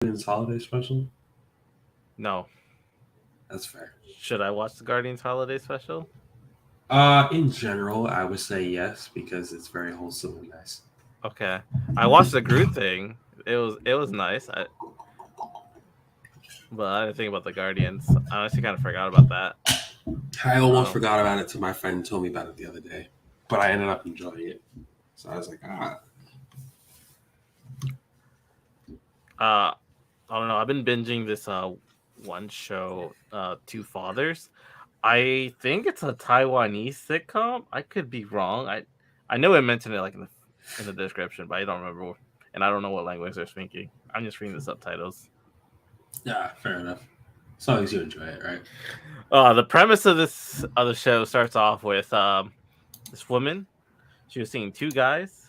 Guardians Holiday Special? No. That's fair. Should I watch the Guardians Holiday Special? In general, I would say yes because it's very wholesome and nice. Okay. I watched the Groot thing. It was nice. But I didn't think about the Guardians. I honestly kind of forgot about that. I almost Um, forgot about it till my friend told me about it the other day, but I ended up enjoying it. So I was like, I don't know. I've been binging this one show, Two Fathers. I think it's a Taiwanese sitcom. I could be wrong. I know it mentioned it like in the description, but I don't remember, and I don't know what language they're speaking. I'm just reading the subtitles. yeah, fair enough. As long as you enjoy it, right? The premise of this other show starts off with this woman. She was seeing two guys.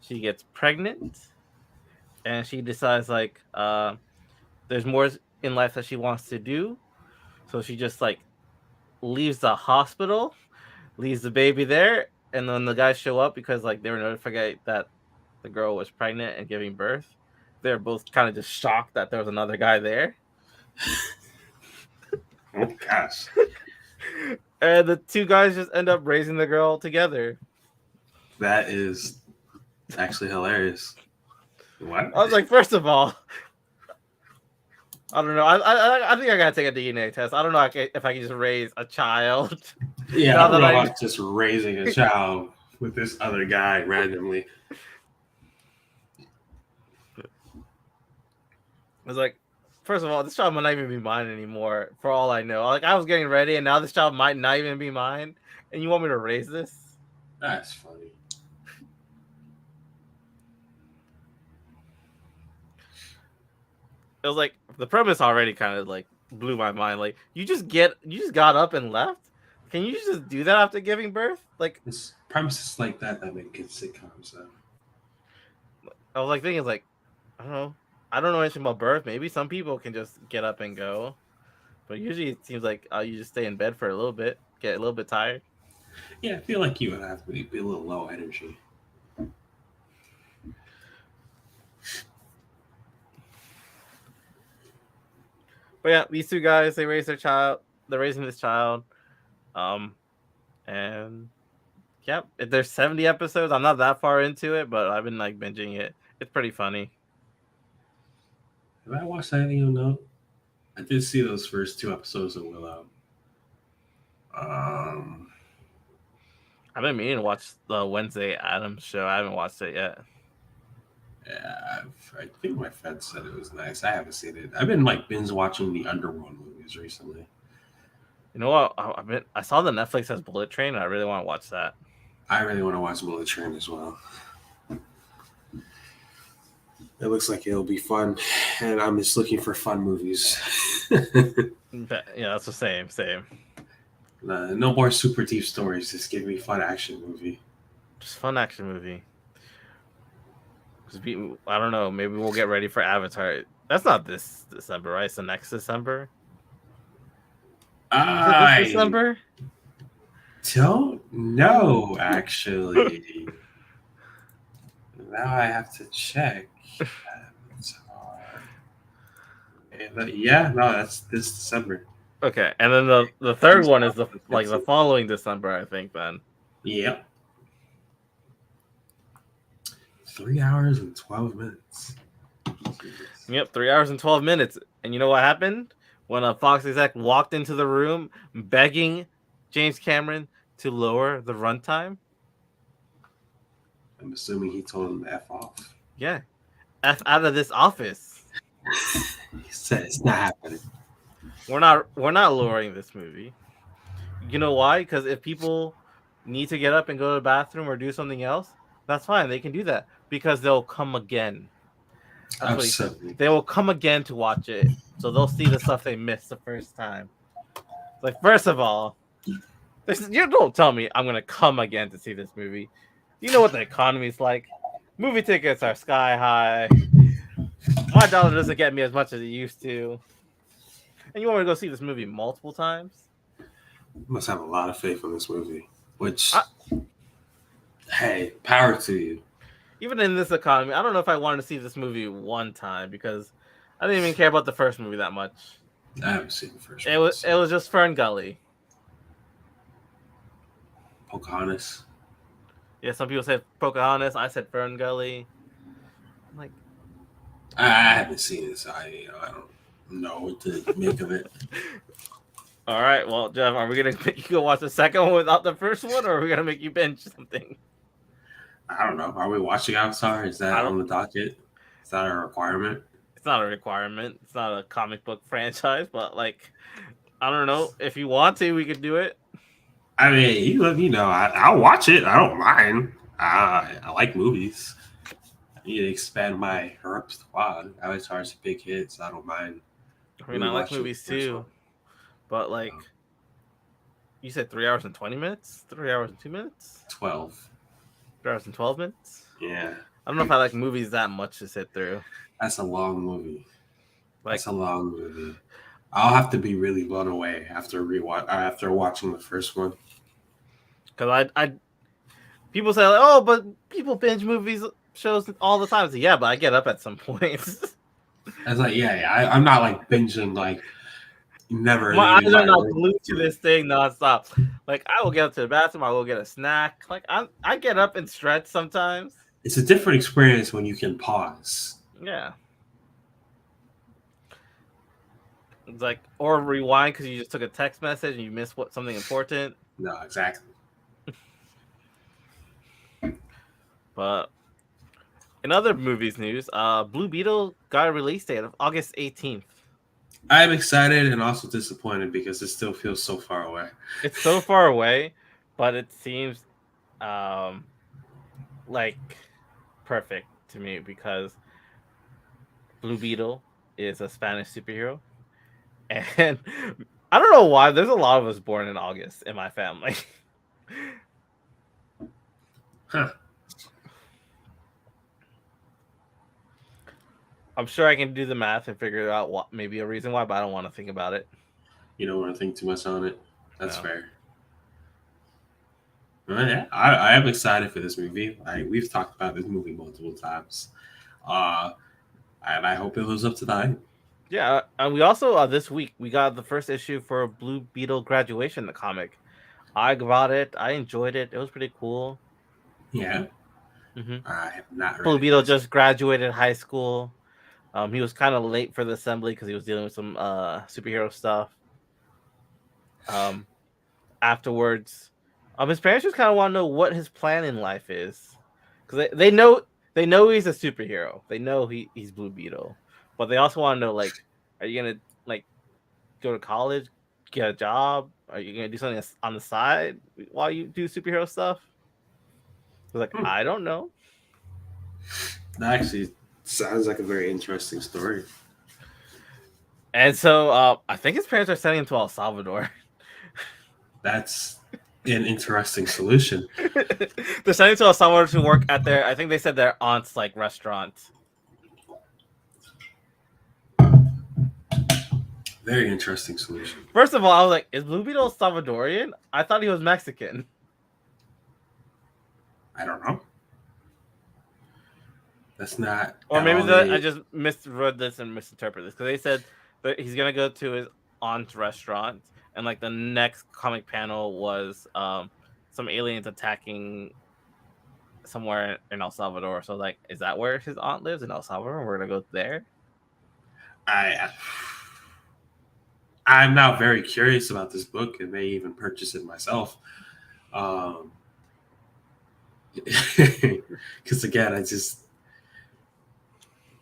She gets pregnant, and she decides like there's more in life that she wants to do. So she just like leaves the hospital, leaves the baby there, and then the guys show up because like they were notified that the girl was pregnant and giving birth. They're both kind of just shocked that there was another guy there. Oh gosh. And the two guys just end up raising the girl together. That is actually hilarious. What? I was like, first of all, I don't know. I think I gotta take a DNA test. I don't know if I can just raise a child. Yeah, Now I don't that know I about just raising a child with this other guy randomly. was like, first of all, this child might not even be mine anymore. For all I know, like I was getting ready, and now this child might not even be mine. And you want me to raise this? That's funny. It was like the premise already kind of like blew my mind. Like you just got up and left. Can you just do that after giving birth? Like It's premises like that make good sitcoms. So. I was like thinking like I don't know. I don't know anything about birth. Maybe some people can just get up and go, but usually it seems like you just stay in bed for a little bit, get a little bit tired. Yeah, I feel like you would have to be a little low energy. But yeah, these two guys they raise their child. They're raising this child, um, and yeah, there's 70 episodes. I'm not that far into it, but I've been like binging it. It's pretty funny. Have I watched anything of note? I did see those first two episodes of Willow. Um, I've been meaning to watch the Wednesday Adams show. I haven't watched it yet. yeah, I think my friend said it was nice. I haven't seen it. I've been like binge watching the Underworld movies recently. You know what? I saw the Netflix has Bullet Train, and I really want to watch that. I really want to watch Bullet Train as well. It looks like it'll be fun, and I'm just looking for fun movies. Yeah, that's the same. Same. No more super deep stories. Just give me fun action movie. Just fun action movie. I don't know. Maybe we'll get ready for Avatar. That's not this December, right? It's the next December. Is it this I December? don't know actually. Now I have to check. Yeah, no, that's this December. Okay, and then the third one is the following December, I think. Then. Yep. 3 hours and 12 minutes. Yep, 3 hours and 12 minutes. And you know what happened when a Fox exec walked into the room begging James Cameron to lower the runtime? I'm assuming he told him to F off. Yeah, F out of this office. He said it's not happening. We're not lowering this movie. You know why? Because if people need to get up and go to the bathroom or do something else, that's fine. They can do that because they'll come again. That's what he said. They will come again to watch it, so they'll see the stuff they missed the first time. Like, first of all, you don't tell me I'm gonna come again to see this movie. You know what the economy's like. Movie tickets are sky high. My dollar doesn't get me as much as it used to. And you want me to go see this movie multiple times? You must have a lot of faith in this movie. Which, hey, power to you. Even in this economy, I don't know if I wanted to see this movie one time because I didn't even care about the first movie that much. I haven't seen the first It one. was it was just Fern Gully. Pocahontas. Yeah, some people said Pocahontas. I said Fern Gully. I'm like, I haven't seen it, so I don't know what to make of it. all right, well, Jeff, are we gonna make you go watch the second one without the first one, or are we gonna make you binge something? I don't know. Are we watching Avatar? Is that I don't- on the docket? Is that a requirement? It's not a requirement. It's not a comic book franchise, but like, I don't know. If you want to, we could do it. I mean, you know, I'll watch it. I don't mind. I like movies. I need to expand my repertoire. Avatar's a big hit, so I don't mind. I mean, I like movies too, but like, you said 3 hours and 20 minutes, 3 hours and 2 minutes, 12. 3 hours and 12 minutes. Yeah, I don't know if I like movies that much to sit through. that's a long movie. Like, That's a long movie. I'll have to be really blown away after watching the first one. because I people say like, oh, but people binge movies shows all the time. So, yeah, but I get up at some point. I was like, I'm not like binging like never. My eyes leaving are my not room. glued to this thing nonstop. Like, I will get up to the bathroom, I will get a snack. Like, I get up and stretch sometimes. It's a different experience when you can pause. Yeah. It's like, or rewind because you just took a text message and you missed something important. No, exactly. But in other movies news, Blue Beetle got a release date of August 18th. I'm excited and also disappointed because it still feels so far away. It's so far away, but it seems like perfect to me because Blue Beetle is a Spanish superhero. And I don't know why. There's a lot of us born in August in my family. Huh. I'm sure I can do the math and figure out what maybe a reason why, but I don't want to think about it. You don't want to think too much on it. That's No. fair. Well, yeah, I am excited for this movie. We've talked about this movie multiple times. And I hope it lives up to the hype. Yeah, and we also this week we got the first issue for Blue Beetle Graduation, the comic. I got it. I enjoyed it. It was pretty cool. Yeah. Mm-hmm. I have not read Blue it. Beetle just graduated high school. He was kind of late for the assembly because he was dealing with some superhero stuff. Afterwards, his parents just kind of want to know what his plan in life is, because they know he's a superhero. They know he's Blue Beetle, but they also want to know, like, are you gonna like go to college, get a job? Are you gonna do something on the side while you do superhero stuff? I was like, I don't know. That actually sounds like a very interesting story. And so I think his parents are sending him to El Salvador. That's an interesting solution. They're sending him to El Salvador to work at their, I think they said their aunt's like restaurant. Very interesting solution. First of all, I was like, is Blue Beetle Salvadorian? I thought he was Mexican. I don't know. That's not. Or at maybe all the- I just misread this and misinterpreted this, because they said that he's gonna go to his aunt's restaurant, and like the next comic panel was some aliens attacking somewhere in El Salvador. So like, is that where his aunt lives, in El Salvador? We're gonna go there. I'm now very curious about this book and may even purchase it myself. Because again,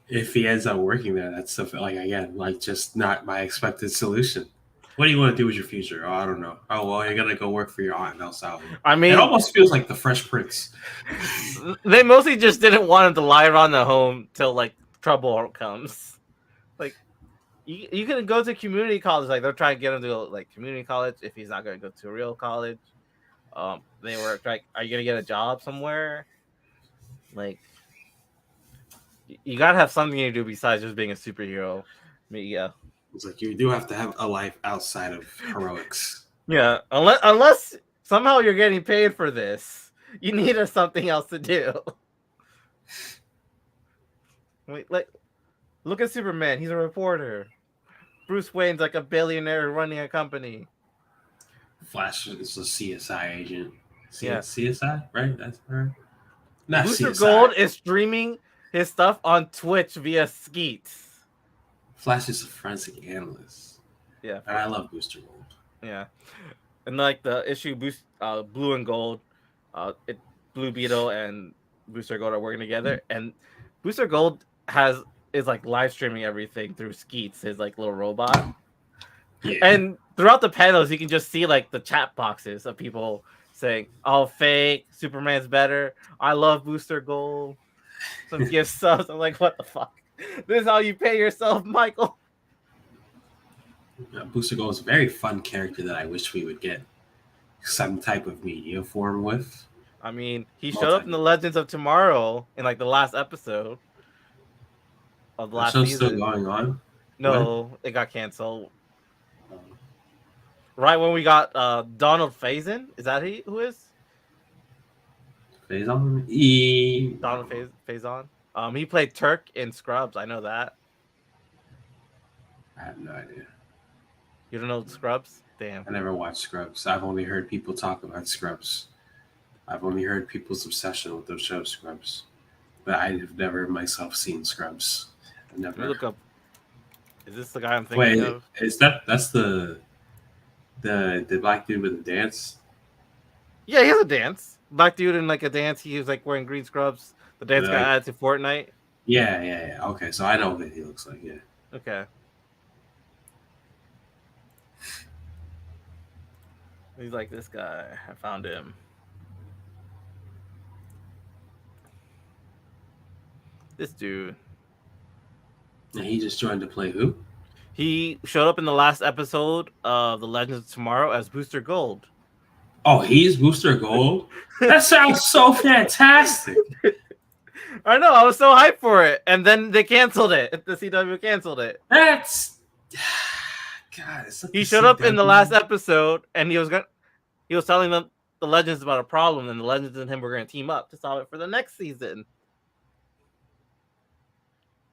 if he ends up working there, that's stuff like, again, like just not my expected solution. What do you want to do with your future? Oh, I don't know. Oh, well, you're gonna go work for your aunt in El Salvador. I mean, It almost feels like the Fresh Prince. they mostly just didn't want him to lie around the home till like trouble comes. Like, you can go to community college. Like, they're trying to get him to go like community college if he's not going to go to a real college. They were like, are you gonna get a job somewhere? Like, you gotta have something to do besides just being a superhero. Yeah. It's like you do have to have a life outside of heroics. Yeah, unless somehow you're getting paid for this, you need something else to do. Wait, like, Look at Superman. He's a reporter. Bruce Wayne's like a billionaire running a company. Flash is a CSI agent. Yeah. CSI, right? That's her. Not Booster CSI. Gold is streaming his stuff on Twitch via Skeets. Flash is a forensic analyst. Yeah. And I love Booster Gold. Yeah. And like the issue Blue and Gold, Blue Beetle and Booster Gold are working together, and Booster Gold is like live streaming everything through Skeets, his like little robot. Yeah. And throughout the panels, you can just see like the chat boxes of people saying, "Oh, fake! Superman's better. I love Booster Gold." Some gift subs. I'm like, what the fuck? This is how you pay yourself, Michael. Booster Gold is a very fun character that I wish we would get some type of media form with. I mean, he showed up in the Legends of Tomorrow in like the last episode of the last season. Still going on? No, it got canceled. Right when we got Donald Faison. Is that who is? Faison? Donald Faison. He played Turk in Scrubs. I know that. I have no idea. You don't know Scrubs? Damn. I never watched Scrubs. I've only heard people talk about Scrubs. I've only heard people's obsession with those shows, Scrubs. But I have never myself seen Scrubs. I've never. Look up. Is this the guy I'm thinking of? Is that's the black dude with the dance? Yeah, he has a dance. Black dude in like a dance. He was like wearing green scrubs. The dance got added to Fortnite. Yeah. Okay, so I know what he looks like. Yeah. Okay. He's like this guy. I found him. This dude. And he just joined to play who? He showed up in the last episode of The Legends of Tomorrow as Booster Gold. Oh, he's Booster Gold? That sounds so fantastic. I know. I was so hyped for it. And then they canceled it. The CW canceled it. That's... God, he showed up in the last episode, and he was telling them the Legends about a problem, and the Legends and him were going to team up to solve it for the next season.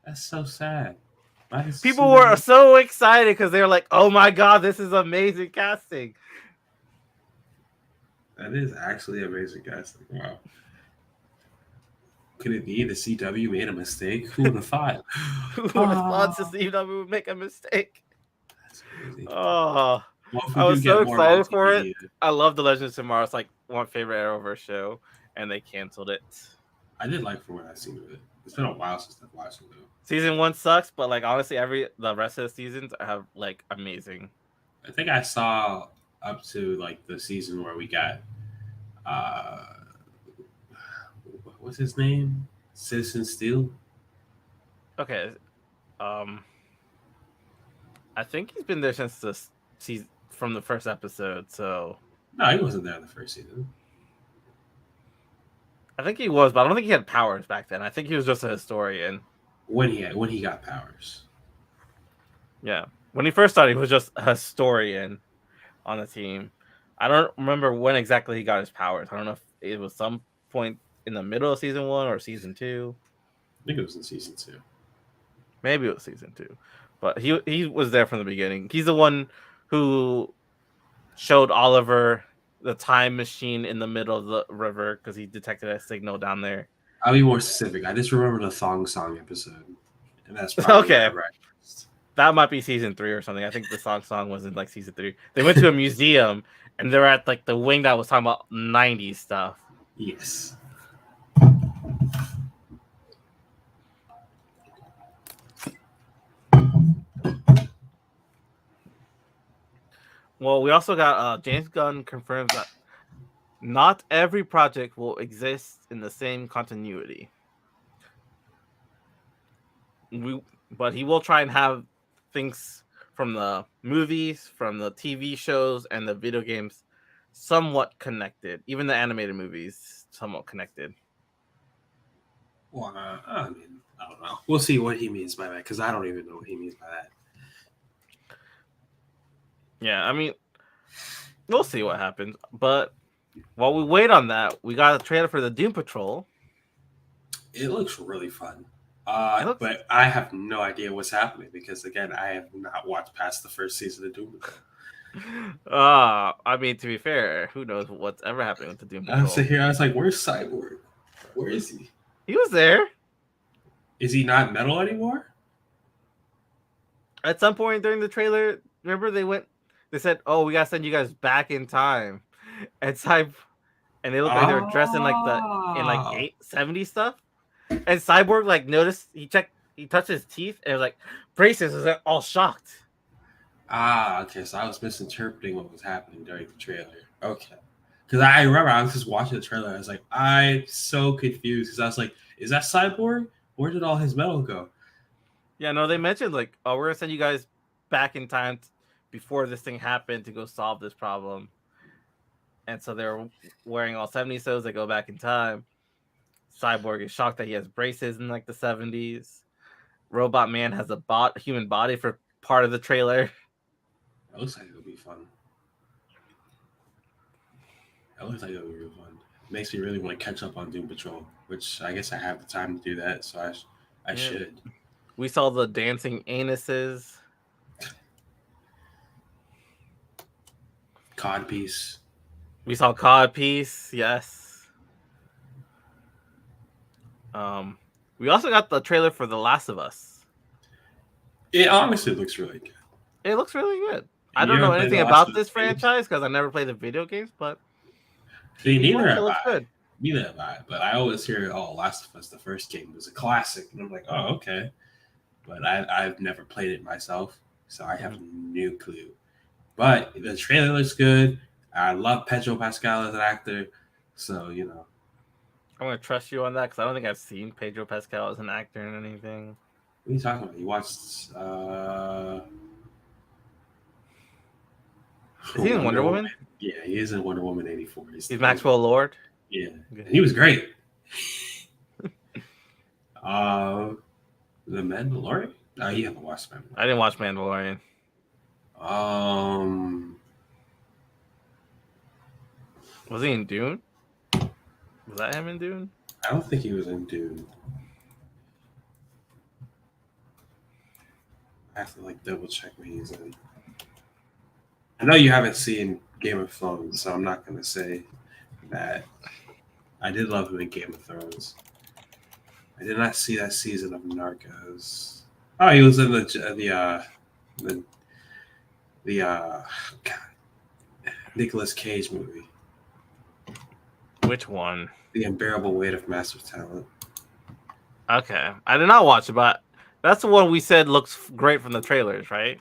That's so sad. People were so excited because they were like, "Oh my god, this is amazing casting." That is actually amazing casting. Wow. Could it be the CW made a mistake? Who would have thought? Who would have thought the CW would make a mistake? That's crazy. Oh, I was so excited for it. I love The Legends of Tomorrow. It's like one favorite Arrowverse show, and they canceled it. I did like from what I've seen of it. It's been a while since I've watched it though. Season 1 sucks, but like honestly, the rest of the seasons have like amazing. I think I saw up to like the season where we got what's his name? Citizen Steel. Okay. I think he's been there since from the first episode, so no, he wasn't there in the first season. I think he was, but I don't think he had powers back then. I think he was just a historian. When he got powers. Yeah. When he first started, he was just a historian on the team. I don't remember when exactly he got his powers. I don't know if it was some point in the middle of season 1 or season 2. I think it was in season 2. Maybe it was season 2. But he was there from the beginning. He's the one who showed Oliver the time machine in the middle of the river because he detected a signal down there. I'll be more specific. I just remember the Thong Song episode. And that's probably okay. That might be season 3 or something. I think the song was in like season 3. They went to a museum and they're at like the wing that was talking about 90s stuff. Yes. Well, we also got James Gunn confirms that not every project will exist in the same continuity. But he will try and have things from the movies, from the TV shows, and the video games somewhat connected. Even the animated movies somewhat connected. Well, I mean, I don't know. We'll see what he means by that, because I don't even know what he means by that. Yeah, I mean, we'll see what happens. But while we wait on that, we got a trailer for the Doom Patrol. It looks really fun. looks. But I have no idea what's happening because again, I have not watched past the first season of Doom Patrol. I mean, to be fair, who knows what's ever happening with the Doom I was Patrol? here. I was like, "Where's Cyborg? Where is he? He was there Is he not metal anymore?" at some point during the trailer. Remember, they said, "Oh, we gotta send you guys back in time," and and they look like they were dressed in like in like Oh. 70 stuff. And Cyborg like noticed he touched his teeth and was like braces, was like, all shocked. Okay. So I was misinterpreting what was happening during the trailer. Okay. Because I remember I was just watching the trailer. I was like, I'm so confused because I was like, is that Cyborg? Where did all his metal go? Yeah, no, they mentioned like, oh, we're gonna send you guys back in time before this thing happened to go solve this problem. And so they're wearing all 70 shows. They go back in time. Cyborg is shocked that he has braces in like the 70s. Robot Man has a human body for part of the trailer. That looks like it'll be fun. That looks like it'll be really fun. Makes me really want to catch up on Doom Patrol, which I guess I have the time to do that, so I should. We saw the dancing anuses. Codpiece. We saw Codpiece, yes. We also got the trailer for The Last of Us. It honestly looks really good. It looks really good. I don't know anything about this franchise because I never played the video games, but neither have I. Neither have I. But I always hear, "Oh, Last of Us, the first game was a classic," and I'm like, "Oh, okay." But I've never played it myself, so I have no clue. But the trailer looks good. I love Pedro Pascal as an actor, so you know. I'm gonna trust you on that because I don't think I've seen Pedro Pascal as an actor in anything. What are you talking about? You watched? Is he in Wonder Woman? Yeah, he is in Wonder Woman 84. He's Maxwell Lord. Yeah, and he was great. The Mandalorian? No, you haven't watched Mandalorian. I didn't watch Mandalorian. Was he in Dune? Was that him in Dune? I don't think he was in Dune. I have to like double check what he's in. I know you haven't seen Game of Thrones, so I'm not going to say that. I did love him in Game of Thrones. I did not see that season of Narcos. Oh, he was in the Nicolas Cage movie. Which one? The Unbearable Weight of Massive Talent. Okay, I did not watch it, but that's the one we said looks great from the trailers, right?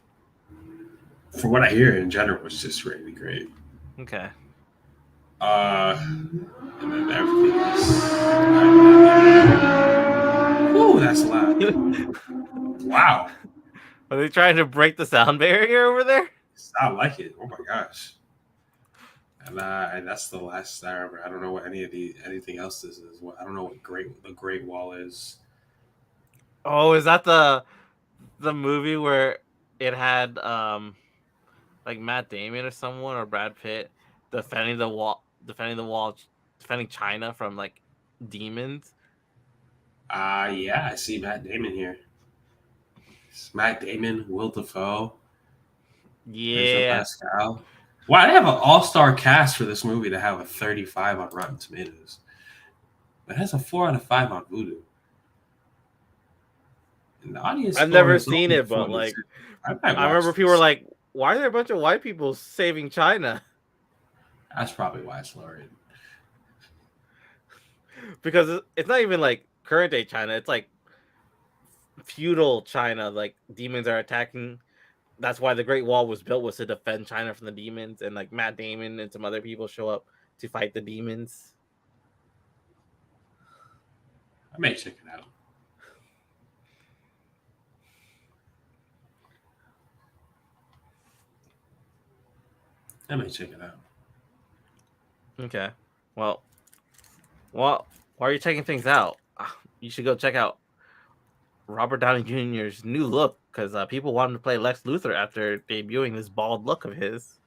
For what I hear in general, it's just really great. Okay. And then everything else. Ooh, that's loud. Wow. Are they trying to break the sound barrier over there? I like it. Oh my gosh. And that's the last I remember. I don't know what anything else this is. I don't know what the Great Wall is. Oh, is that the movie where it had like Matt Damon or someone or Brad Pitt defending China from like demons? Yeah, I see Matt Damon here. It's Matt Damon, Will Dafoe, yeah, Pascal. Wow, they have an all-star cast for this movie to have a 35 on Rotten Tomatoes. It has a 4 out of 5 on Vudu. And the audience. I've never seen it, but like, I remember people were like, "Why are there a bunch of white people saving China?" That's probably why it's lower. Because it's not even like current day China; it's like feudal China. Like demons are attacking. That's why the Great Wall was built, was to defend China from the demons, and like Matt Damon and some other people show up to fight the demons. I may check it out. Okay. Well, why are you checking things out? You should go check out Robert Downey Jr.'s new look, because people want him to play Lex Luthor after debuting this bald look of his.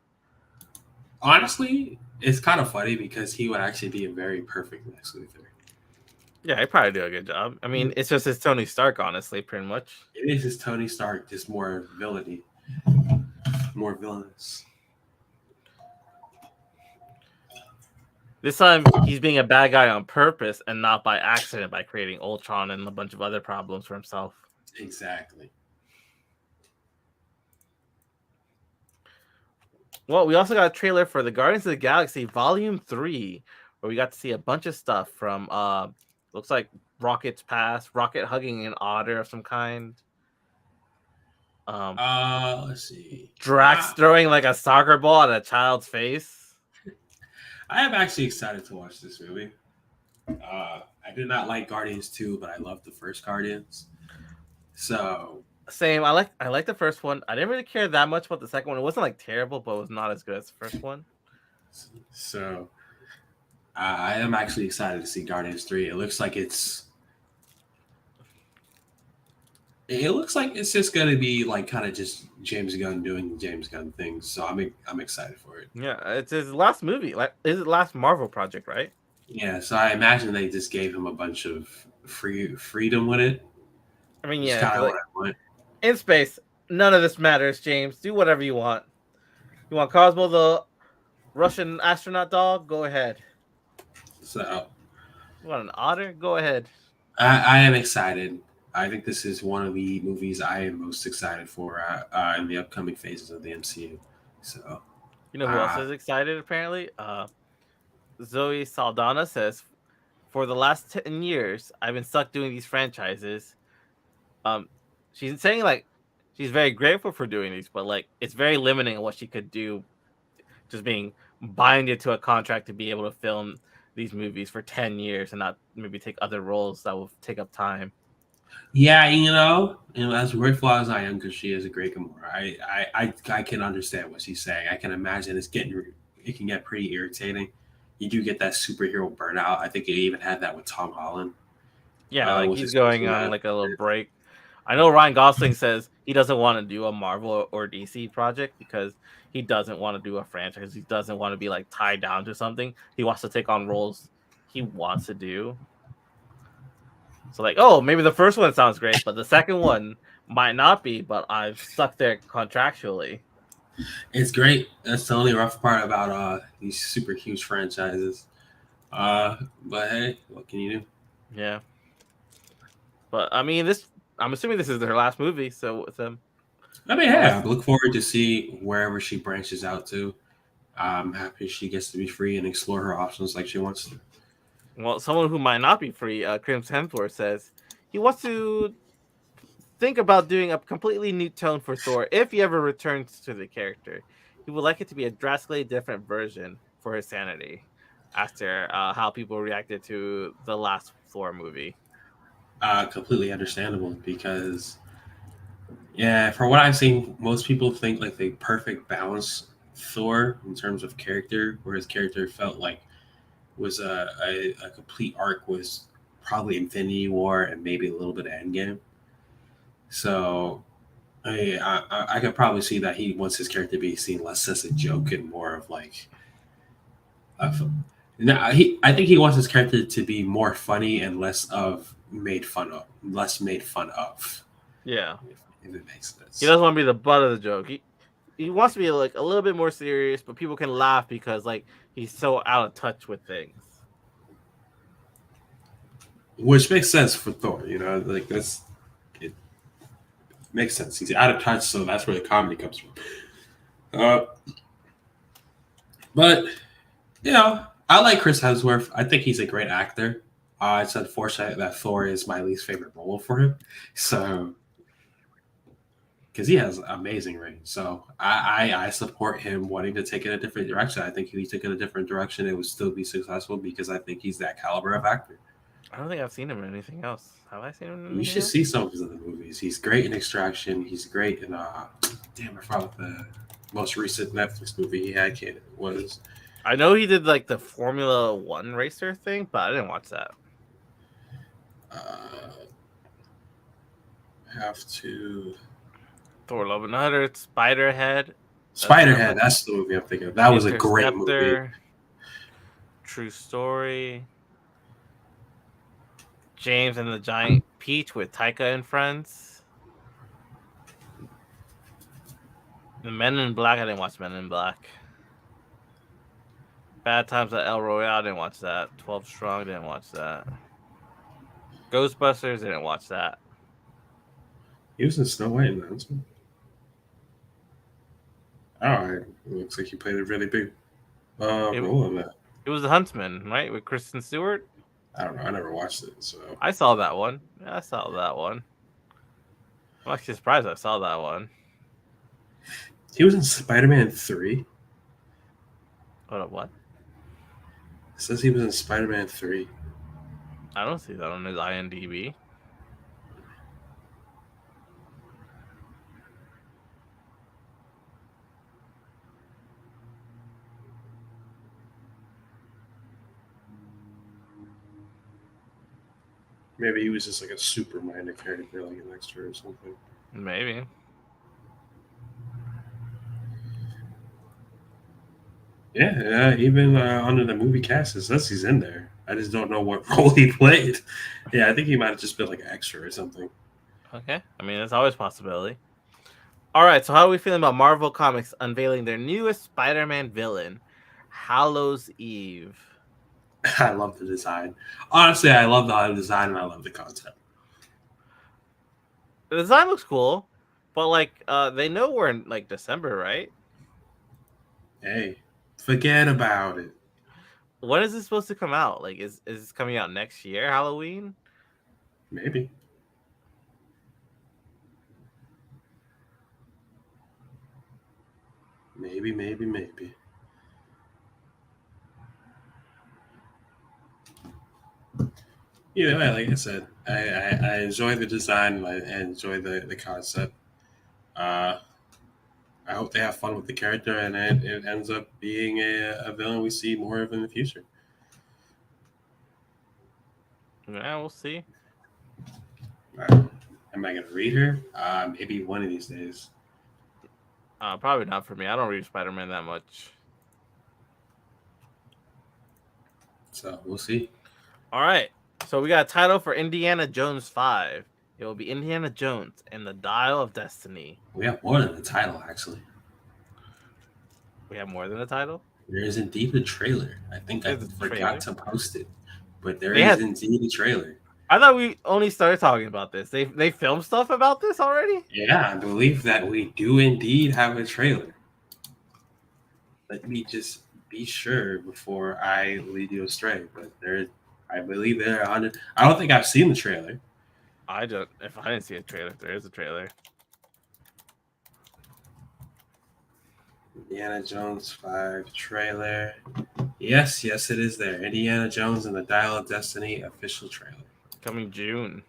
Honestly, it's kind of funny because he would actually be a very perfect Lex Luthor. Yeah, he probably do a good job. I mean, it's just his Tony Stark, honestly, pretty much. It is his Tony Stark, just more villainy, more villainous. This time, he's being a bad guy on purpose and not by accident by creating Ultron and a bunch of other problems for himself. Exactly. Well, we also got a trailer for the Guardians of the Galaxy Volume 3, where we got to see a bunch of stuff from looks like Rocket's past, Rocket hugging an otter of some kind. Let's see. Drax throwing like a soccer ball at a child's face. I am actually excited to watch this movie. I did not like Guardians 2, but I loved the first Guardians. So same. I like the first one. I didn't really care that much about the second one. It wasn't like terrible, but it was not as good as the first one. So I am actually excited to see Guardians 3. It looks like it's just gonna be like kind of just James Gunn doing James Gunn things. So I'm excited for it. Yeah, it's his last movie. Like, is his last Marvel project, right? Yeah, so I imagine they just gave him a bunch of freedom with it. I mean, yeah, like, what I want. In space, none of this matters, James. Do whatever you want. You want Cosmo the Russian astronaut dog? Go ahead. So you want an otter? Go ahead. I am excited. I think this is one of the movies I am most excited for in the upcoming phases of the MCU. So, you know who else is excited? Apparently, Zoe Saldana says, "For the last 10 years, I've been stuck doing these franchises." She's saying like she's very grateful for doing these, but like it's very limiting on what she could do, just being binded to a contract to be able to film these movies for 10 years and not maybe take other roles that will take up time. Yeah, as grateful as I am, because she is a great Gamora, I can understand what she's saying. I can imagine it can get pretty irritating. You do get that superhero burnout. I think you even had that with Tom Holland. Yeah, like he's going on like a little break. I know Ryan Gosling says he doesn't want to do a Marvel or DC project because he doesn't want to do a franchise. He doesn't want to be like tied down to something. He wants to take on roles he wants to do. So like, oh, maybe the first one sounds great, but the second one might not be, but I've stuck there contractually. It's great. That's the only rough part about these super huge franchises. But hey, what can you do? Yeah. But I mean, I'm assuming this is their last movie, so with them. I mean, hey, I look forward to see wherever she branches out to. I'm happy she gets to be free and explore her options like she wants to. Well, someone who might not be free, Chris Hemsworth says he wants to think about doing a completely new tone for Thor if he ever returns to the character. He would like it to be a drastically different version for his sanity after how people reacted to the last Thor movie. Completely understandable because, yeah, from what I've seen, most people think like the perfect balance Thor in terms of character, where his character felt like was a complete arc was probably Infinity War and maybe a little bit of Endgame. So I could probably see that he wants his character to be seen less as a joke and more of like. I think he wants his character to be more funny and less made fun of. Yeah, if it makes sense. He doesn't want to be the butt of the joke. He wants to be like a little bit more serious, but people can laugh because like he's so out of touch with things. Which makes sense for Thor, like it makes sense. He's out of touch, so that's where the comedy comes from. But I like Chris Hemsworth. I think he's a great actor. It's unfortunate that Thor is my least favorite role for him. So, because he has amazing range. So I support him wanting to take it a different direction. I think if he took it a different direction, it would still be successful because I think he's that caliber of actor. I don't think I've seen him in anything else. Have I seen him in anything You should else? see some of his other movies. He's great in Extraction. He's great in I forgot what the most recent Netflix movie he had was. I know he did like the Formula One racer thing, but I didn't watch that. Have to Thor: Love and Thunder, Spiderhead. That's the movie I'm thinking of. That was a great movie. True Story. James and the Giant Peach with Taika and Friends. The Men in Black. I didn't watch Men in Black. Bad Times at El Royale. Didn't watch that. 12 Strong. Didn't watch that. Ghostbusters. Didn't watch that. He was in Snow White and the Huntsman. Oh, it looks like he played a really big role in that. It was The Huntsman, right? With Kristen Stewart? I don't know. I never watched it, so I saw that one. Yeah, I saw that one. I'm actually surprised I saw that one. He was in Spider-Man 3. Hold up, what? It says he was in Spider-Man 3. I don't see that on his IMDb. Maybe he was just like a super minor character, like an extra or something. Maybe. Yeah, even under the movie cast, it says he's in there. I just don't know what role he played. Yeah, I think he might have just been like an extra or something. Okay. I mean, it's always a possibility. All right, so how are we feeling about Marvel Comics unveiling their newest Spider-Man villain, Hallows' Eve? I love the design. Honestly, I love the design and I love the concept. The design looks cool, but like they know we're in like December, right? Hey, forget about it. When is this supposed to come out? Like, is this coming out next year, Halloween? Maybe. Maybe. Either way, like I said, I enjoy the design. I enjoy the concept. I hope they have fun with the character and it ends up being a villain we see more of in the future. Yeah, we'll see. Am I going to read her? Maybe one of these days. Probably not for me. I don't read Spider-Man that much. So we'll see. All right. So we got a title for Indiana Jones 5. It will be Indiana Jones and the Dial of Destiny. We have more than the title, actually. We have more than a title? There is indeed a trailer. I think I forgot to post it, but there is indeed a trailer. I thought we only started talking about this. They filmed stuff about this already? Yeah, I believe that we do indeed have a trailer. Let me just be sure before I lead you astray. But I believe there are 100. I don't think I've seen the trailer. If I didn't see a trailer, there is a trailer. Indiana Jones 5 trailer. Yes, it is there. Indiana Jones and the Dial of Destiny official trailer. Coming June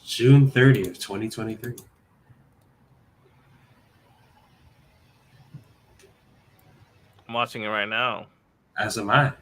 30th, 2023. I'm watching it right now. As am I.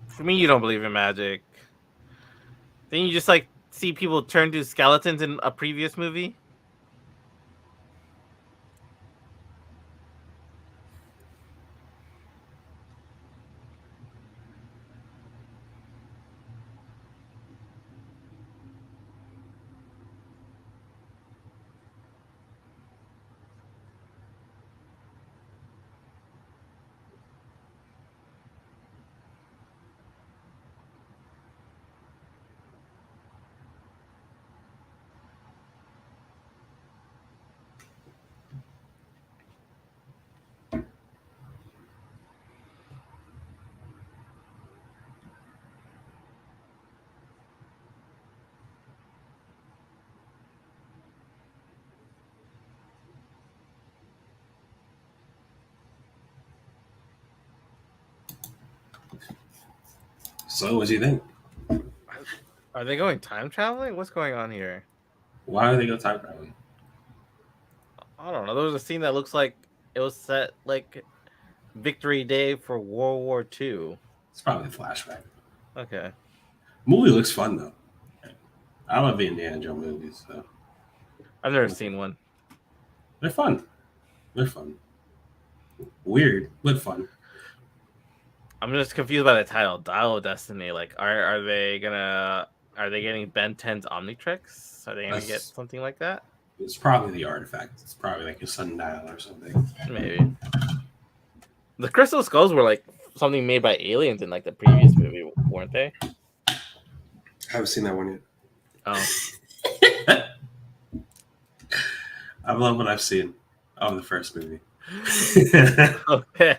For me, you don't believe in magic. Then you just like see people turn to skeletons in a previous movie? So, what do you think? Are they going time traveling? What's going on here? Why are they going time traveling? I don't know. There was a scene that looks like it was set like Victory Day for World War II. It's probably a flashback. Okay. Movie looks fun though. I love the Indiana Jones movies. So. I've never seen one. They're fun. They're fun. Weird, but fun. I'm just confused by the title, Dial of Destiny. Like, are they getting Ben 10's Omnitrix? Are they gonna get something like that? It's probably the artifact. It's probably like a sundial or something. Maybe. The Crystal Skulls were like something made by aliens in like the previous movie, weren't they? I haven't seen that one yet. Oh. I love what I've seen of the first movie. Okay.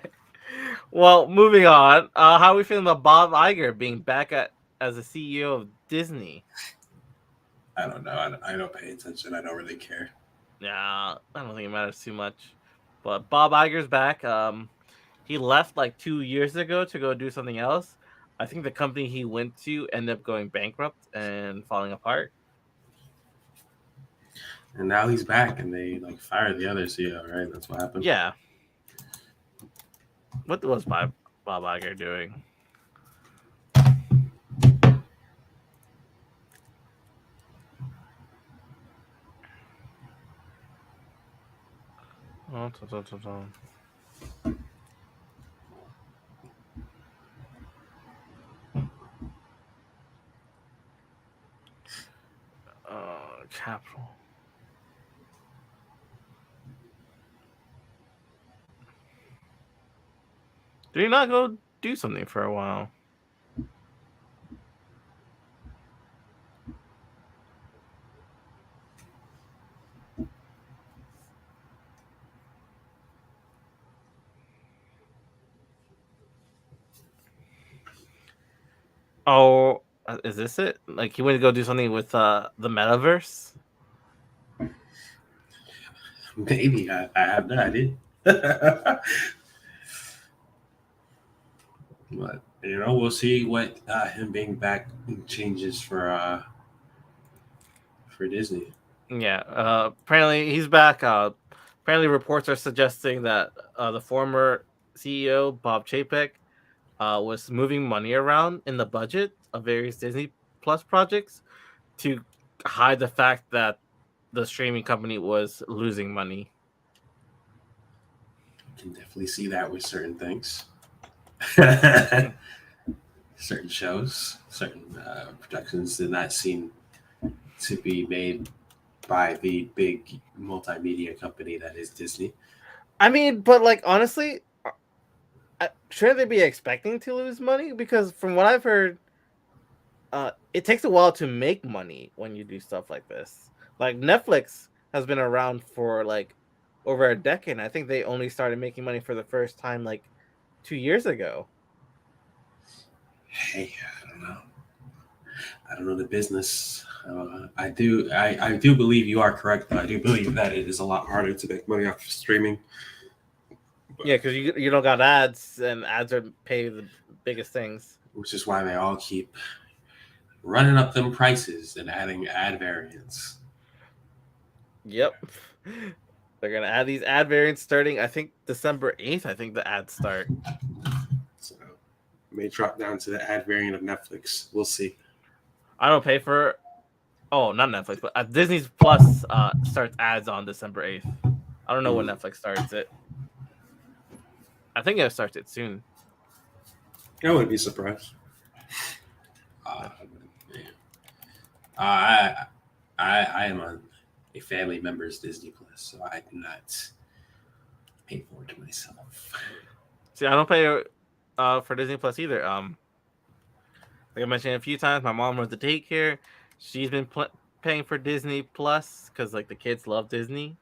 Well, moving on. How are we feeling about Bob Iger being back as the CEO of Disney? I don't know. I don't pay attention. I don't really care. Yeah, I don't think it matters too much. But Bob Iger's back. He left like 2 years ago to go do something else. I think the company he went to ended up going bankrupt and falling apart. And now he's back, and they like fired the other CEO, right? That's what happened. Yeah. What was Bob Iger doing? Capital. Did he not go do something for a while? Oh, is this it? Like he went to go do something with the metaverse? Maybe. I have no idea. But we'll see what him being back changes for Disney. Yeah. Apparently he's back. Apparently reports are suggesting that the former CEO Bob Chapek was moving money around in the budget of various Disney Plus projects to hide the fact that the streaming company was losing money. You can definitely see that with certain things. Certain shows, certain productions did not seem to be made by the big multimedia company that is Disney. I mean, but like honestly, shouldn't they be expecting to lose money? Because from what I've heard, it takes a while to make money when you do stuff like this. Like Netflix has been around for like over a decade. And I think they only started making money for the first time like 2 years ago. Hey, I don't know the business. I do believe you are correct, though. I do believe that it is a lot harder to make money off of streaming. But, yeah, because you don't got ads, and ads are pay the biggest things. Which is why they all keep running up them prices and adding ad variants. Yep. They're going to add these ad variants starting, I think, December 8th. I think the ads start. So may drop down to the ad variant of Netflix. We'll see. I don't pay for... Oh, not Netflix, but Disney Plus starts ads on December 8th. I don't know when Netflix starts it. I think it starts it soon. I wouldn't be surprised. I am on a family member's Disney Plus, so I do not pay for it myself. See, I don't pay for Disney Plus either. Like I mentioned a few times, my mom runs the daycare. She's been paying for Disney Plus because like the kids love Disney.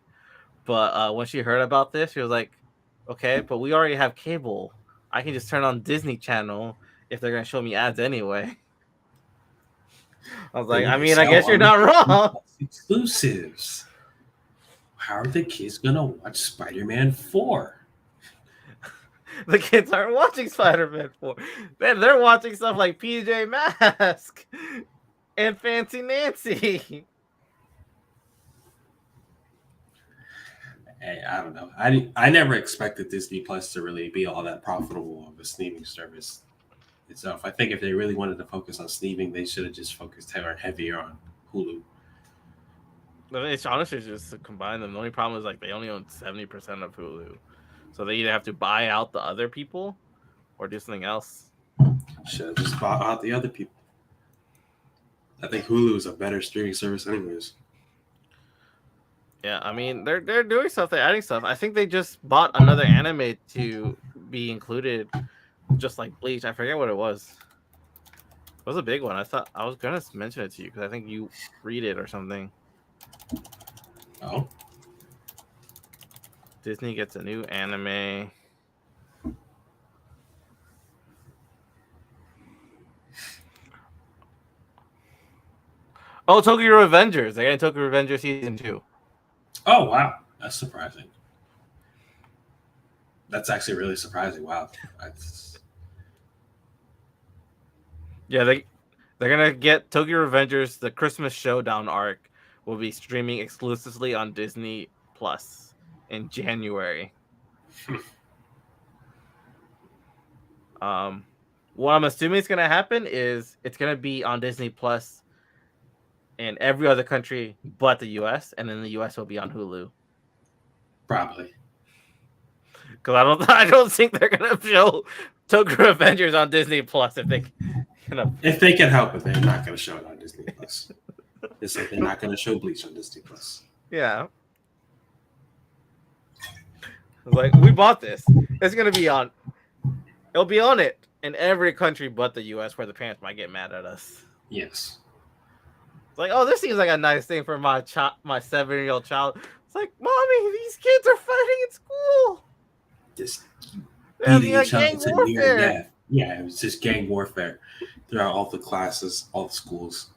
But when she heard about this, she was like, "Okay, but we already have cable. I can just turn on Disney Channel if they're gonna show me ads anyway." I was like, I mean, I guess you're not wrong. Exclusives. How are the kids gonna watch Spider-Man 4? The kids aren't watching Spider-Man 4. Man, they're watching stuff like PJ Masks and Fancy Nancy. Hey, I don't know. I never expected Disney Plus to really be all that profitable of a streaming service itself. I think if they really wanted to focus on streaming, they should have just focused heavier on Hulu. It's honestly just to combine them. The only problem is like they only own 70% of Hulu, so they either have to buy out the other people or do something else. Should have just bought out the other people. I think Hulu is a better streaming service, anyways. Yeah, I mean they're doing stuff, they're adding stuff. I think they just bought another anime to be included, just like Bleach. I forget what it was. It was a big one. I thought I was gonna mention it to you because I think you read it or something. Oh, Disney gets a new anime. Oh, Tokyo Revengers. They're getting Tokyo Revengers season 2. oh wow, that's surprising. That's actually really surprising. Wow. Yeah, they're gonna get Tokyo Revengers. The Christmas Showdown arc will be streaming exclusively on Disney Plus in January. What I'm assuming is gonna happen is it's gonna be on Disney Plus in every other country but the US, and then the US will be on Hulu. Probably. Because I don't think they're gonna show Tokyo Revengers on Disney Plus if they If they can help it, they're not gonna show it on Disney Plus. It's like they're not gonna show Bleach on Disney Plus. Yeah. Like, we bought this. It's gonna be on. It'll be on it in every country but the US, where the parents might get mad at us. Yes. It's like, oh, this seems like a nice thing for my 7-year-old child. It's like, mommy, these kids are fighting in school. Just beating each other to near death. Yeah, it was just gang warfare throughout all the classes, all the schools.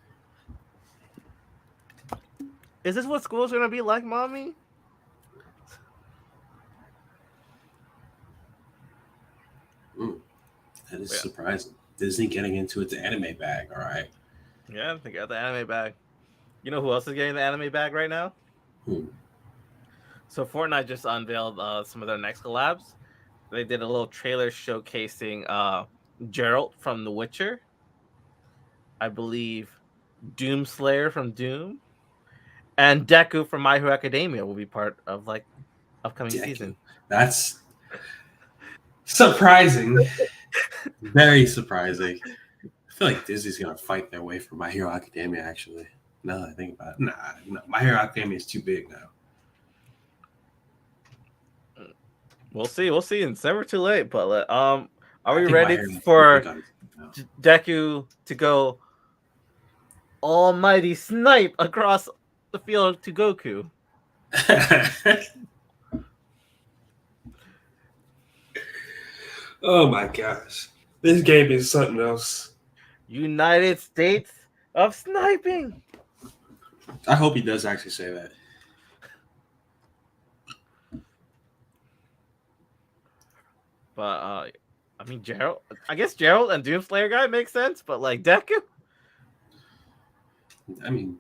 Is this what school's gonna be like, mommy? That is surprising. Disney getting into its anime bag, all right. Yeah, they got the anime bag. You know who else is getting the anime bag right now? Who? So Fortnite just unveiled some of their next collabs. They did a little trailer showcasing Geralt from The Witcher. I believe Doomslayer from Doom. And Deku from My Hero Academia will be part of like upcoming season. That's surprising. Very surprising. I feel like Disney's gonna fight their way for My Hero Academia, actually. Now that I think about it. No. My Hero Academia is too big now. We'll see. It's never too late. But are we ready for Deku to go almighty snipe across the field to Goku? Oh my gosh. This game is something else. United States of sniping. I hope he does actually say that. But I mean, Geralt. I guess Geralt and Doomslayer guy makes sense, but like Deku. I mean,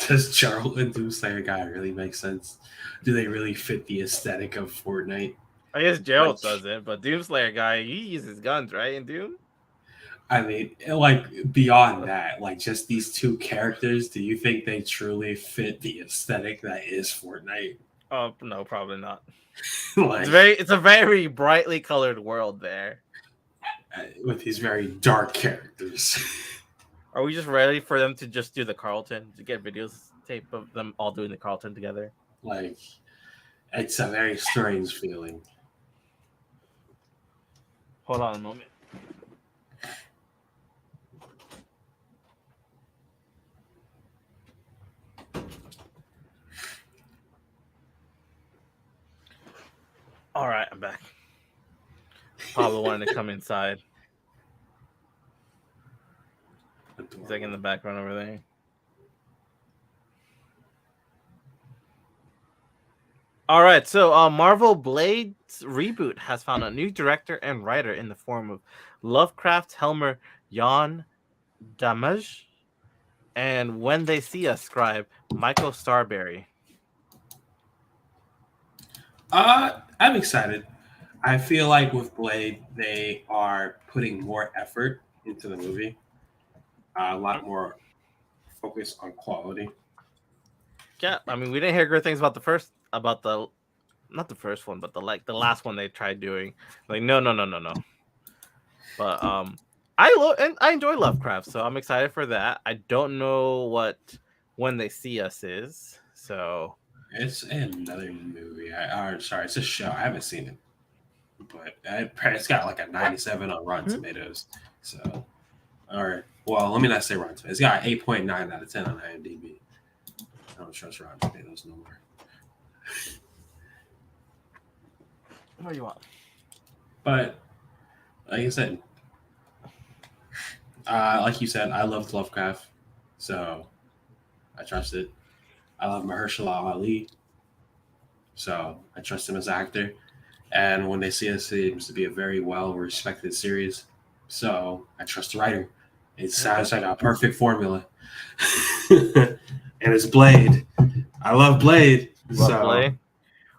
does Geralt and Doomslayer guy really make sense? Do they really fit the aesthetic of Fortnite? I guess Geralt doesn't, but Doomslayer guy, he uses guns, right? In Doom. I mean, like beyond that, like just these two characters, do you think they truly fit the aesthetic that is Fortnite? Oh no, probably not. Like, it's a very brightly colored world there, with these very dark characters. Are we just ready for them to just do the Carlton, to get videos tape of them all doing the Carlton together? Like, it's a very strange feeling. Hold on a moment. All right, I'm back. Pablo wanted to come inside. He's like in the background over there. All right, so Marvel Blade reboot has found a new director and writer in the form of Lovecraft's Helmer Jan Damage and When They See Us scribe Michael Starberry. I'm excited. I feel like with Blade, they are putting more effort into the movie, a lot more focus on quality. Yeah, I mean, we didn't hear good things about not the first one, but the last one they tried doing. Like, no. But I enjoy Lovecraft, so I'm excited for that. I don't know what When They See Us is, so It's another movie. Sorry, it's a show. I haven't seen it, but it's got like a 97 on Rotten Tomatoes. So, or well, let me not say Rotten Tomatoes. It's got 8.9 out of 10 on IMDb. I don't trust Rotten Tomatoes no more. what do you want? But like I said, like you said, I loved Lovecraft, so I trust it. I love Mahershala Ali, so I trust him as an actor. And When They See Us seems to be a very well respected series, so I trust the writer. It sounds like a perfect formula. And it's Blade. I love Blade. Blade.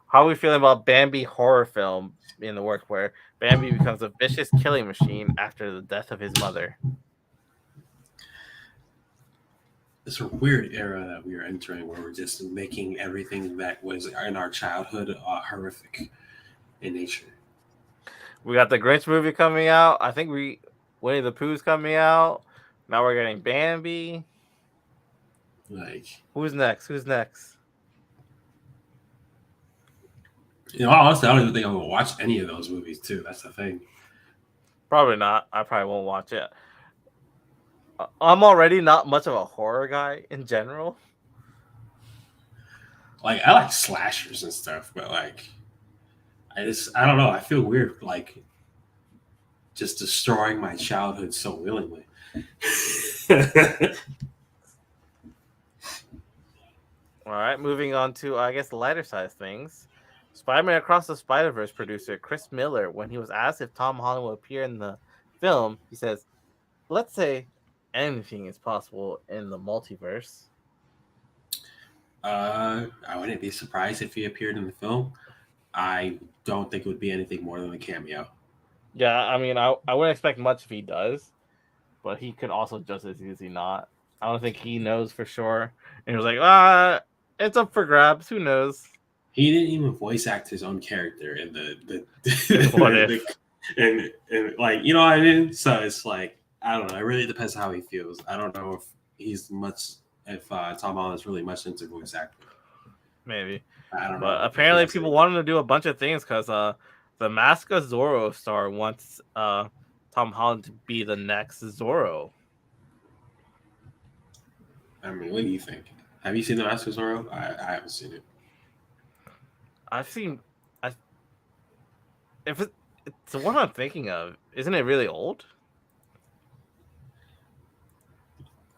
How are we feeling about Bambi horror film in the work where Bambi becomes a vicious killing machine after the death of his mother? It's a weird era that we are entering where we're just making everything that was in our childhood horrific in nature. We got the Grinch movie coming out. I think Winnie the Pooh's coming out. Now we're getting Bambi. Like, who's next? You know, honestly, I don't even think I'm gonna watch any of those movies too. That's the thing. Probably not. I probably won't watch it. I'm already not much of a horror guy in general. Like, I like slashers and stuff, but like, I don't know. I feel weird, like, just destroying my childhood so willingly. All right, moving on to, I guess, the lighter side of things. Spider-Man Across the Spider-Verse producer Chris Miller, when he was asked if Tom Holland will appear in the film, he says, "Let's say anything is possible in the multiverse." I wouldn't be surprised if he appeared in the film. I don't think it would be anything more than a cameo. Yeah, I mean, I wouldn't expect much if he does, but he could also just as easily not. I don't think he knows for sure. And he was like, it's up for grabs. Who knows? He didn't even voice act his own character in the what if? And like, you know what I mean? So it's like, I don't know. It really depends on how he feels. I don't know if Tom Holland's really much into voice acting. Maybe. I don't know. But apparently people want him to do a bunch of things because the Mask of Zorro star wants Tom Holland to be the next Zorro. I mean, what do you think? Have you seen the Mask of Zorro? I haven't seen it. If it's the one I'm thinking of, isn't it really old?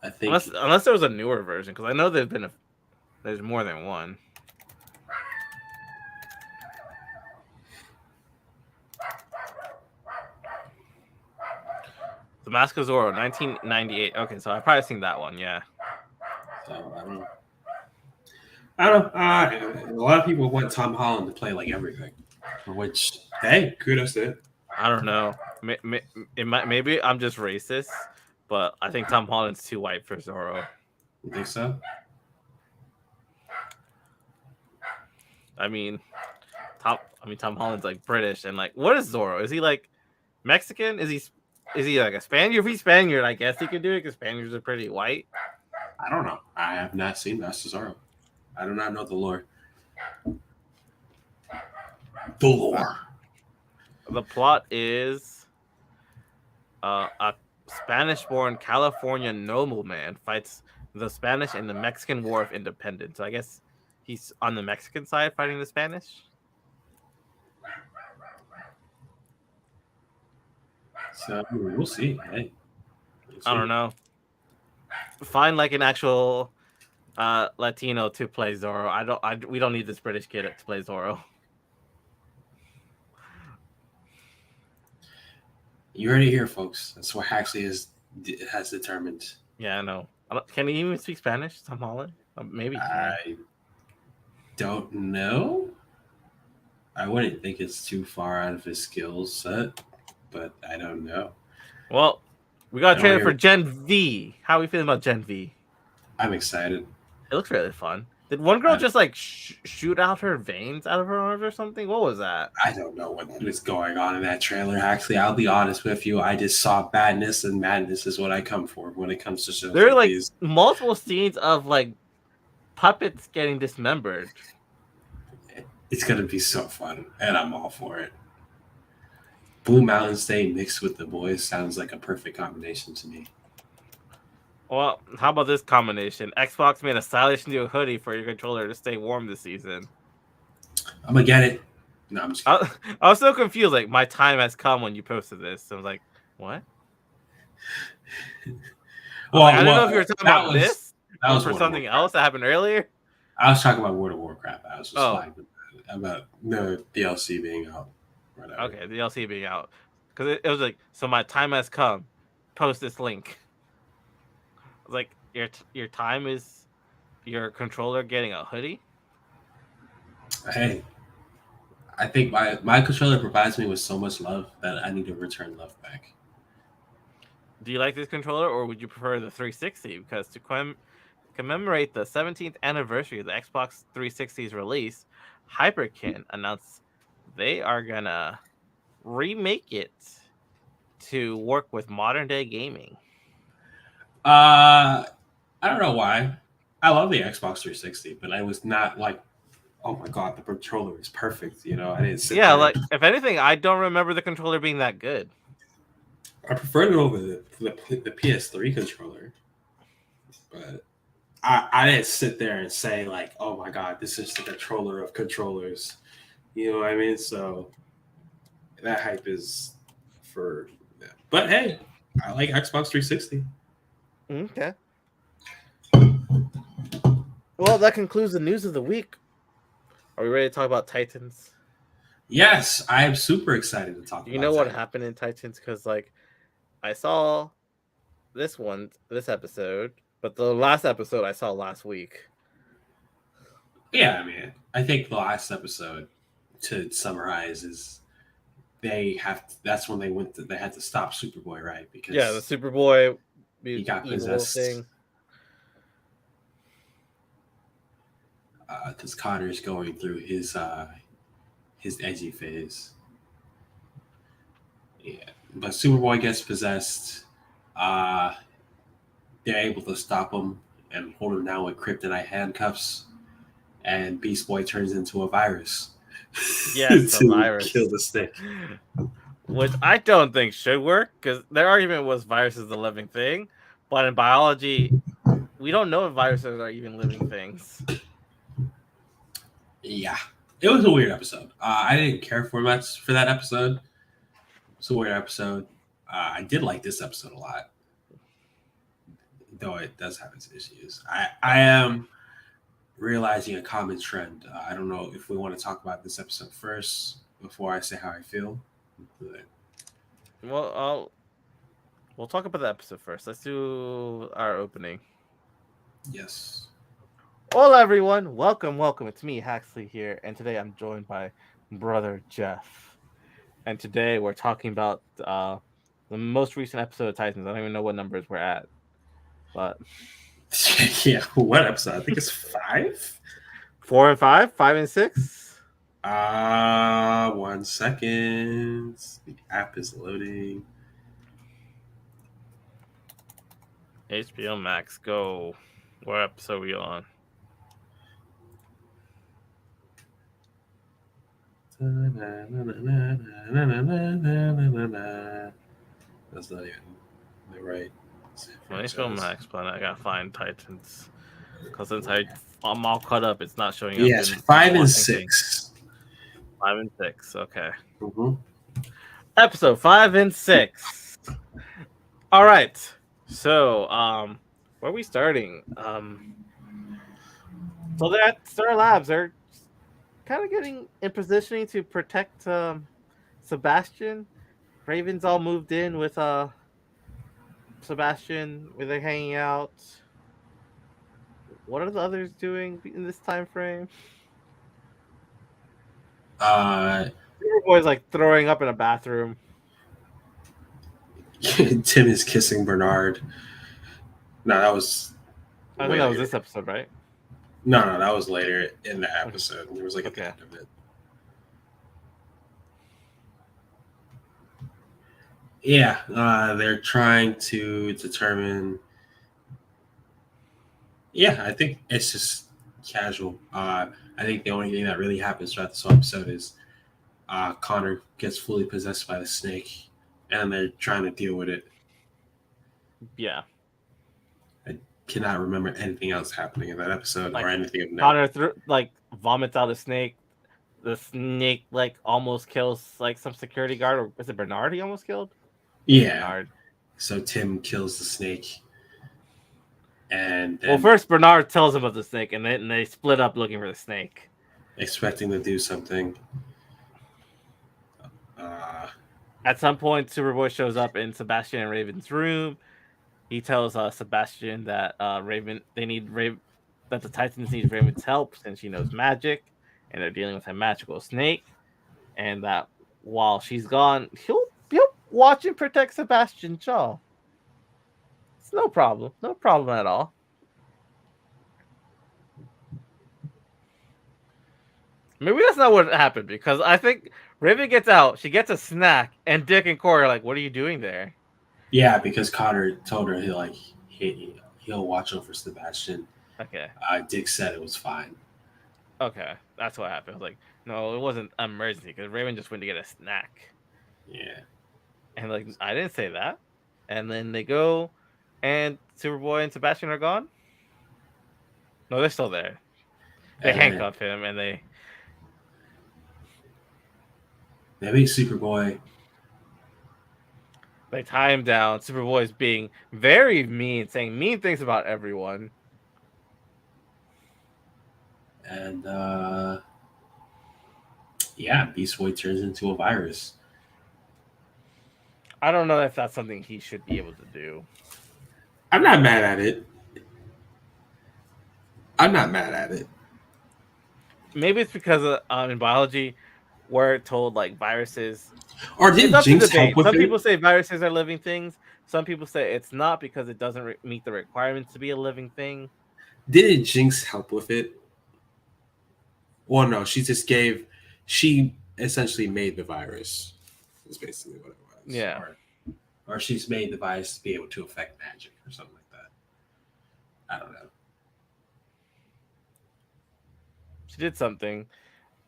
I think unless there was a newer version, because I know there's more than one. The Mask of Zorro, 1998. Okay, so I've probably seen that one. Yeah. So I don't know. A lot of people want Tom Holland to play like everything, which, hey, kudos to it. I don't know. Maybe I'm just racist, but I think Tom Holland's too white for Zorro. You think so? I mean, Tom Holland's like British, and like, what is Zorro? Is he like Mexican? Is he like a Spaniard? If he's Spaniard, I guess he could do it because Spaniards are pretty white. I don't know. I have not seen Master Zorro. I do not know the lore. The lore. The plot is a Spanish-born California nobleman fights the Spanish in the Mexican War of Independence. So I guess he's on the Mexican side fighting the Spanish. So we'll see. Hey, I don't know. Find like an actual Latino to play Zorro. We don't need this British kid to play Zorro. You heard it here, folks. That's what Haxley has determined. Yeah, I know. Can he even speak Spanish? Tom Holland? Maybe he can. I don't know. I wouldn't think it's too far out of his skill set, but I don't know. Well, we got a trailer for Gen V. How are we feeling about Gen V? I'm excited. It looks really fun. Did one girl just like shoot out her veins out of her arms or something? What was that? I don't know what is going on in that trailer. Actually, I'll be honest with you. I just saw madness, and madness is what I come for when it comes to shows. There are like multiple scenes of like puppets getting dismembered. It's gonna be so fun, and I'm all for it. Blue Mountain State mixed with The Boys sounds like a perfect combination to me. Well, how about this combination? Xbox made a stylish new hoodie for your controller to stay warm this season. I'm gonna get it. No, I'm just kidding. I was so confused. Like, my time has come when you posted this. I was like, what? Well, I don't know if you were talking about this or for something else that happened earlier. I was talking about World of Warcraft. I was just like about the DLC being out. Whatever. Okay, the DLC being out. Because it was like, so my time has come. Post this link. I was like, your time is your controller getting a hoodie? Hey, I think my controller provides me with so much love that I need to return love back. Do you like this controller, or would you prefer the 360? Because to commemorate the 17th anniversary of the Xbox 360's release, Hyperkin announced they are gonna remake it to work with modern day gaming. I don't know why. I love the Xbox 360, but I was not like, oh my god, the controller is perfect. You know, I didn't sit there. Like if anything, I don't remember the controller being that good. I preferred it over the PS3 controller, but I didn't sit there and say like, oh my god, this is the controller of controllers. You know what I mean? So that hype is for them. But hey, I like Xbox 360. Okay. Well, that concludes the news of the week. Are we ready to talk about Titans? Yes, I am super excited to talk about You know what happened in Titans? Because, like, I saw this episode, but the last episode I saw last week. Yeah, I mean, I think the last episode, to summarize, is that's when they had to stop Superboy, right? Because the Superboy he got possessed. Because Connor's going through his edgy phase. Yeah, but Superboy gets possessed. They're able to stop him and hold him down with kryptonite handcuffs, and Beast Boy turns into a virus. Yes, to virus. Kill the Stick. Which I don't think should work, because their argument was virus is the living thing, but in biology, we don't know if viruses are even living things. Yeah, it was a weird episode. I didn't care for much for that episode. It's a weird episode. I did like this episode a lot, though it does have its issues. I am realizing a common trend. I don't know if we want to talk about this episode first before I say how I feel. Well, we'll talk about the episode first. Let's do our opening. Yes. Hola, everyone. Welcome. It's me, Haxley, here, and today I'm joined by brother Jeff. And today we're talking about the most recent episode of Titans. I don't even know what numbers we're at, but yeah, what episode? I think it's 5, 4 and 5, 5 and 6. 1 second. The app is loading. HBO Max, go. What episode are we on? That's not even the right. HBO Max, but I gotta find Titans because since I'm all caught up, it's not showing up. Yes, 5 and 6. 5 and 6. Okay. Mm-hmm. Episode 5 and 6. All right. So, where are we starting? So they're at Star Labs. They're kind of getting in positioning to protect Sebastian, Raven's all moved in with Sebastian, where they're hanging out. What are the others doing in this time frame? Boy's like throwing up in a bathroom. Tim is kissing Bernard. No, that was. I think that was this episode, right? No, that was later in the episode. There was like at the end of it. Yeah, they're trying to determine. Yeah, I think it's just casual. I think the only thing that really happens throughout this whole episode is Connor gets fully possessed by the snake, and they're trying to deal with it. Yeah. I cannot remember anything else happening in that episode or anything of note. Connor vomits out a snake. The snake almost kills some security guard, or was it Bernard he almost killed? Yeah. Bernard. So Tim kills the snake. And then, first Bernard tells him of the snake, and then they split up looking for the snake, expecting to do something. At some point, Superboy shows up in Sebastian and Raven's room. He tells Sebastian that that the Titans need Raven's help since she knows magic, and they're dealing with a magical snake, and that while she's gone, he'll watch and protect Sebastian Shaw. It's no problem at all. Maybe that's not what happened, because I think Raven gets out, she gets a snack, and Dick and Corey are like, "What are you doing there?" Yeah, because Connor told her he'll watch over Sebastian. Okay. Dick said it was fine. Okay, that's what happened. I was like, no, it wasn't an emergency because Raven just went to get a snack. Yeah. And I didn't say that. And then they go, and Superboy and Sebastian are gone. No, they're still there. They handcuff him, and they make Superboy. They tie him down. Superboy's being very mean, saying mean things about everyone. And Beast Boy turns into a virus. I don't know if that's something he should be able to do. I'm not mad at it. Maybe it's because in biology, we're told viruses. Or did Jinx help with Some people say viruses are living things. Some people say it's not because it doesn't meet the requirements to be a living thing. Didn't Jinx help with it? Well, no, she essentially made the virus. Is basically what it was. Yeah. Or she's made the virus to be able to affect magic or something like that. I don't know. She did something,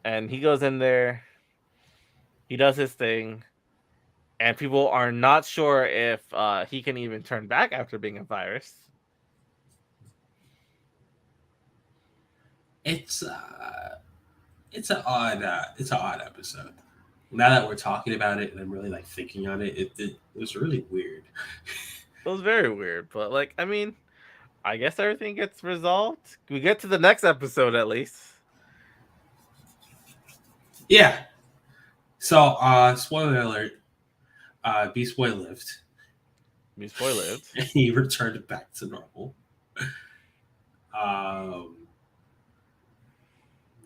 and he goes in there. He does his thing, and people are not sure if he can even turn back after being a virus. It's an odd episode. Now that we're talking about it and I'm really thinking on it, it was really weird. It was very weird, but I guess everything gets resolved. We get to the next episode at least. Yeah. So, spoiler alert, Beast Boy lived. Beast Boy lived. And he returned back to normal.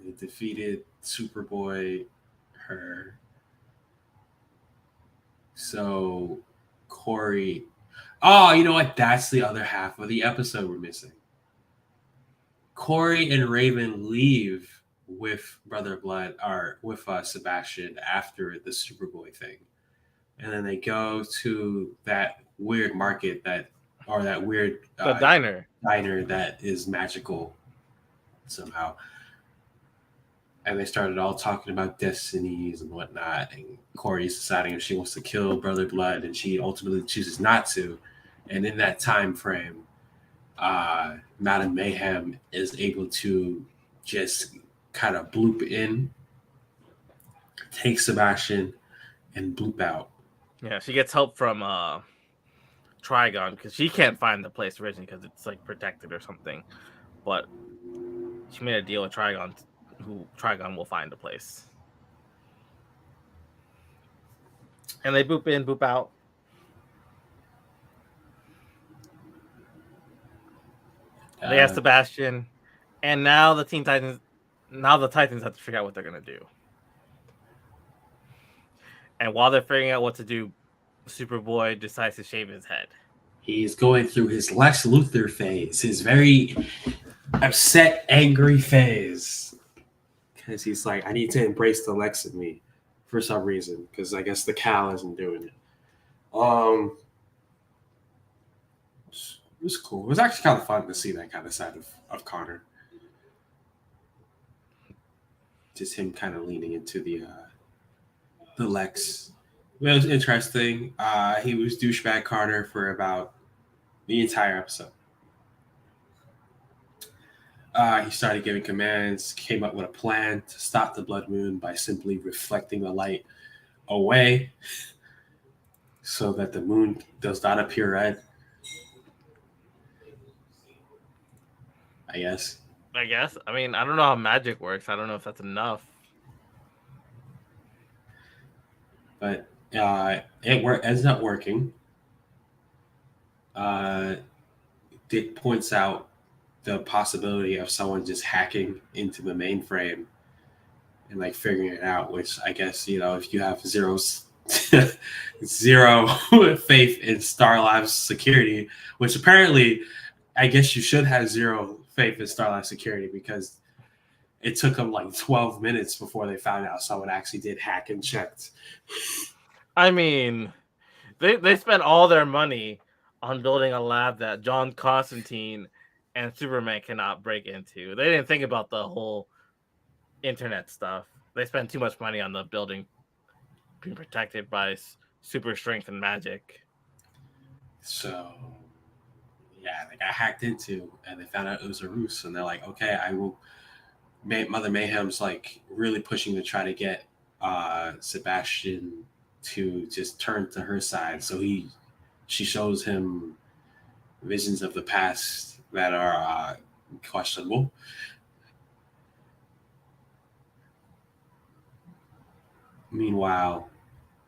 They defeated Superboy, her. So, Corey... Oh, you know what? That's the other half of the episode we're missing. Corey and Raven leave with Brother Blood, or with Sebastian after the Superboy thing. And then they go to that weird market the diner that is magical somehow. And they started all talking about destinies and whatnot. And Corey's deciding if she wants to kill Brother Blood, and she ultimately chooses not to. And in that time frame, Madame Mayhem is able to just kind of bloop in, take Sebastian, and bloop out. Yeah, she gets help from Trigon because she can't find the place originally because it's protected or something. But she made a deal with Trigon, who Trigon will find the place. And they boop in, boop out. They have Sebastian, and now the Teen Titans. Now the Titans have to figure out what they're gonna do. And while they're figuring out what to do, Superboy decides to shave his head. He's going through his Lex Luthor phase, his very upset, angry phase. Because he's like, I need to embrace the Lex in me for some reason. Because I guess the Cal isn't doing it. It was cool. It was actually kind of fun to see that kind of side of Connor. Just him kind of leaning into the Lex. It was interesting. He was douchebag Connor for about the entire episode. He started giving commands, came up with a plan to stop the Blood Moon by simply reflecting the light away so that the moon does not appear red. I guess. I mean, I don't know how magic works. I don't know if that's enough. But it ends up working. It points out the possibility of someone just hacking into the mainframe and like figuring it out, which I guess, if you have zero faith in Star Labs security, which apparently I guess you should have zero faith in Star Labs security, because it took them like 12 minutes before they found out someone actually did hack and checked. I mean, they spent all their money on building a lab that John Constantine and Superman cannot break into. They didn't think about the whole internet stuff. They spent too much money on the building being protected by super strength and magic. So, yeah, they got hacked into, and they found out it was a ruse, and they're like, okay, I will. Mother Mayhem's like really pushing to try to get Sebastian to just turn to her side. So she shows him visions of the past that are questionable. Meanwhile,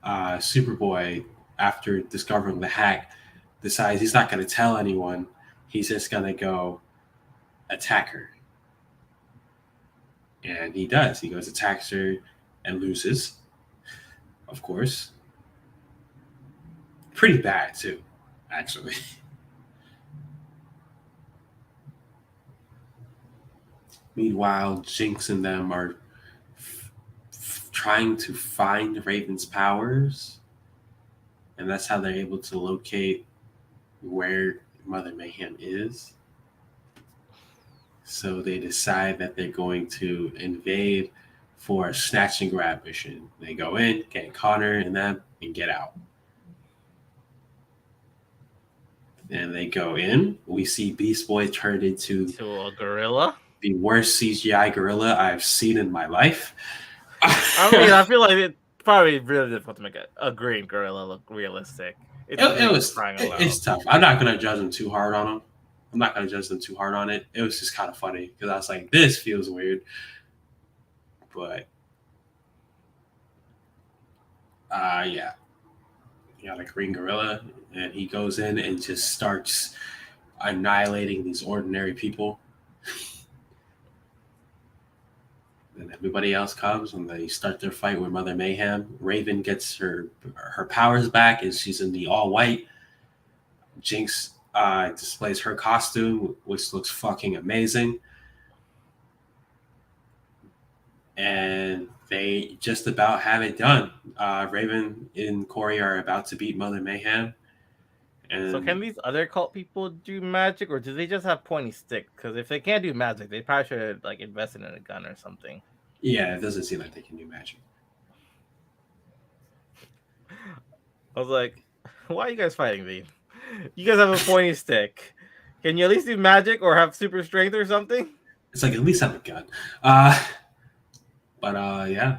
Superboy, after discovering the hack, decides he's not going to tell anyone. He's just going to go attack her. And he does. He goes, attacks her, and loses, of course. Pretty bad, too, actually. Meanwhile, Jinx and them are trying to find Raven's powers, and that's how they're able to locate where Mother Mayhem is. So they decide that they're going to invade for a snatch and grab mission. They go in, get Connor and them, and get out. And they go in. We see Beast Boy turned into a gorilla. The worst CGI gorilla I've seen in my life. I mean, I feel like it's probably really difficult to make a green gorilla look realistic. It's tough. I'm not going to judge them too hard on them. I'm not going to judge them too hard on it. It was just kind of funny because I was like, this feels weird. But, yeah. You got a green gorilla, and he goes in and just starts annihilating these ordinary people. And everybody else comes, and they start their fight with Mother Mayhem. Raven gets her powers back, and she's in the all-white. Jinx displays her costume, which looks fucking amazing. And they just about have it done. Raven and Corey are about to beat Mother Mayhem. And so can these other cult people do magic, or do they just have pointy sticks? Because if they can't do magic, they probably should like invest in a gun or something. Yeah, it doesn't seem like they can do magic. I was like, why are you guys fighting me? You guys have a pointy stick. Can you at least do magic or have super strength or something? It's like, at least have a gun. Yeah.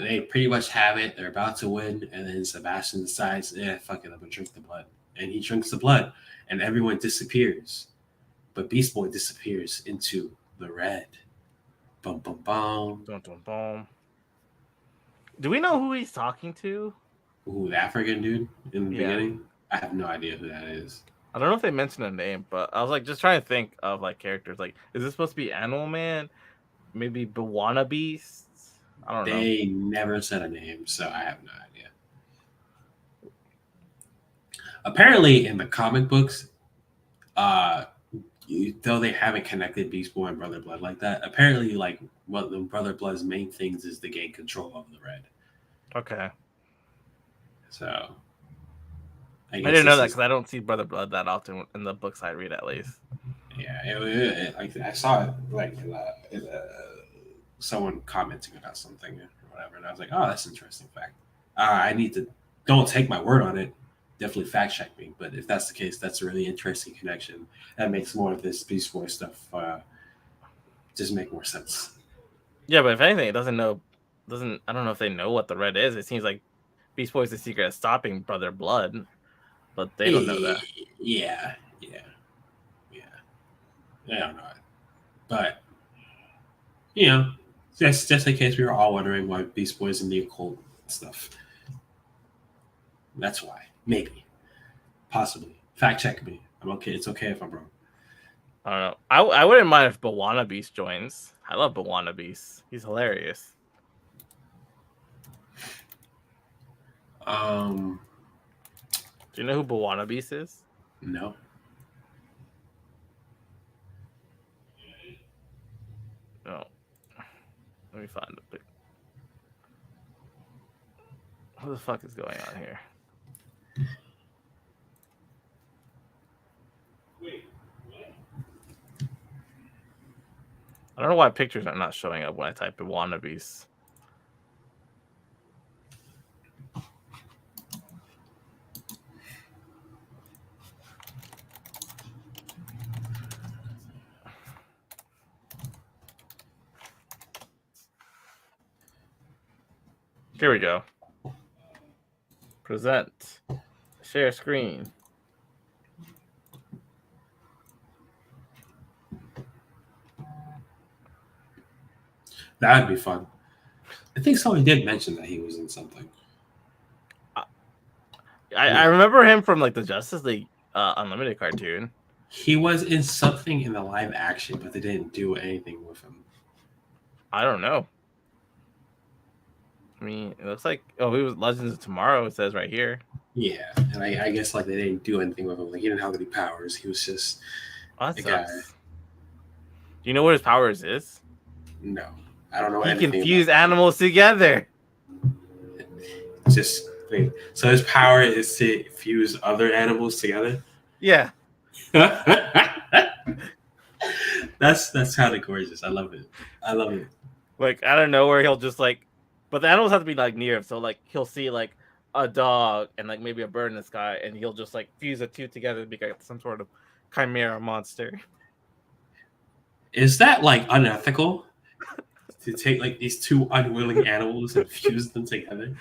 They pretty much have it. They're about to win, and then Sebastian decides, fuck it, I'm gonna drink the blood. And he drinks the blood, and everyone disappears. But Beast Boy disappears into the red. Boom, boom, boom. Dun, dun, dun. Do we know who he's talking to? Who, the African dude in the beginning? I have no idea who that is. I don't know if they mentioned a name, but I was like just trying to think of like characters. Like, is this supposed to be Animal Man? Maybe Bwana Beast? I don't know. They never said a name, so I have no idea. Apparently, in the comic books, though they haven't connected Beast Boy and Brother Blood like that, apparently, like one of Brother Blood's main things is to gain control of the Red. Okay. So I didn't know that because I don't see Brother Blood that often in the books I read, at least. Yeah, like I saw it like someone commenting about something or whatever, and I was like, oh, that's an interesting fact. I need to don't take my word on it. Definitely fact check me, but if that's the case, that's a really interesting connection. That makes more of this Beast Boy stuff just make more sense. Yeah, but if anything, it doesn't. I don't know if they know what the Red is. It seems like Beast Boy's the secret of stopping Brother Blood, but they don't know that. Yeah. I don't know it, but just in case we were all wondering why Beast Boy's in the occult stuff. That's why. Maybe. Possibly. Fact check me. I'm okay. It's okay if I'm wrong. I don't know. I wouldn't mind if Bwana Beast joins. I love Bwana Beast. He's hilarious. Do you know who Bwana Beast is? No. No. Let me find a pic. What the fuck is going on here? Wait, what? I don't know why pictures are not showing up when I type in wannabes. Here we go. Present. Share screen. That would be fun. I think someone did mention that he was in something. I remember him from like the Justice League Unlimited cartoon. He was in something in the live action, but they didn't do anything with him. I don't know. I mean, it looks like he was Legends of Tomorrow. It says right here. Yeah, and I guess like they didn't do anything with him. Like he didn't have any powers. He was just a guy. Do you know what his powers is? No, I don't know. He can fuse animals together. Just wait. So his power is to fuse other animals together. Yeah. That's kind of gorgeous. I love it. Like out of nowhere, he'll just like, but the animals have to be like near him. So like he'll see like a dog and like maybe a bird in the sky, and he'll just like fuse the two together to be like some sort of chimera monster. Is that like unethical to take like these two unwilling animals and fuse them together?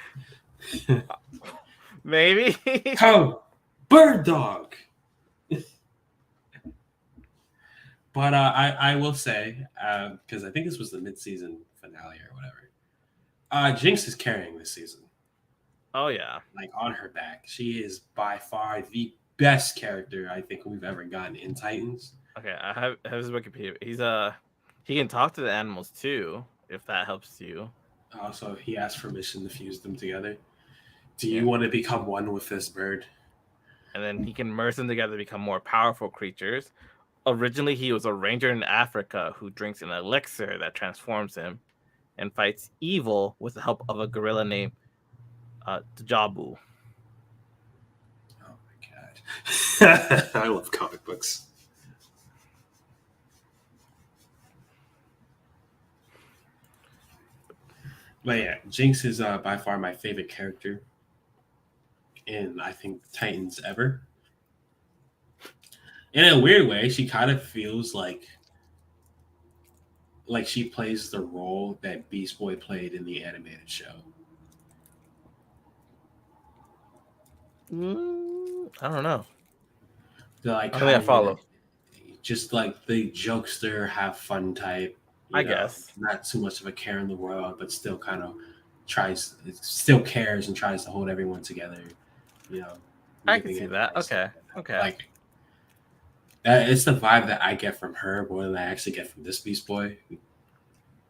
Maybe. Oh, bird dog. But I will say, because I think this was the mid-season finale or whatever, Jinx is carrying this season. Oh, yeah. Like, on her back. She is by far the best character I think we've ever gotten in Titans. Okay, I have his Wikipedia. He can talk to the animals, too, if that helps you. Also, he asked permission to fuse them together. Do you want to become one with this bird? And then he can merge them together to become more powerful creatures. Originally, he was a ranger in Africa who drinks an elixir that transforms him and fights evil with the help of a gorilla named Djabu. Oh my god. I love comic books. But yeah, Jinx is by far my favorite character in, I think, Titans ever. In a weird way, she kind of feels like she plays the role that Beast Boy played in the animated show. I don't know. Like, I think I follow. Just like the jokester, have fun type. I guess. Not too much of a care in the world, but still kind of still cares and tries to hold everyone together. You know, I can see that. Okay. Like it's the vibe that I get from her more than I actually get from this Beast Boy. Who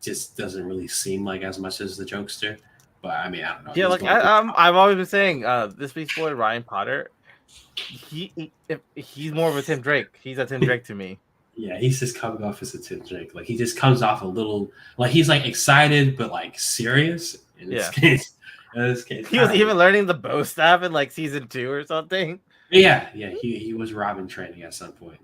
just doesn't really seem like as much as the jokester. But I mean, I don't know. Yeah, like I've always been saying, this Beast Boy Ryan Potter, he's more of a Tim Drake. He's a Tim Drake to me. Yeah, he's just coming off as a Tim Drake. Like he just comes off a little like he's like excited but like serious. In this case, he was even learning the bow staff in like season 2 or something. Yeah, he was Robin training at some point.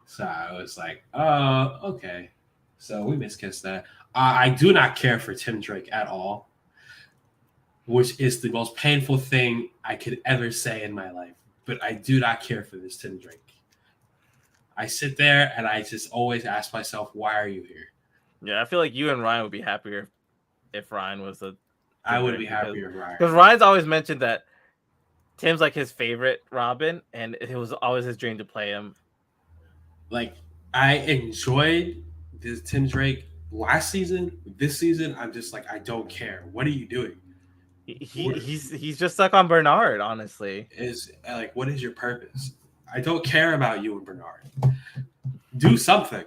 So I was like, oh, okay. So we miskissed that. I do not care for Tim Drake at all, which is the most painful thing I could ever say in my life. But I do not care for this Tim Drake. I sit there and I just always ask myself, why are you here? Yeah, I feel like you and Ryan would be happier if Ryan was a. I would be happier if Ryan. Because Ryan's always mentioned that Tim's like his favorite Robin, and it was always his dream to play him. Like, I enjoyed this Tim Drake last season. This season, I'm just like, I don't care. What are you doing? He's just stuck on Bernard, honestly. Is like, what is your purpose? I don't care about you and Bernard. Do something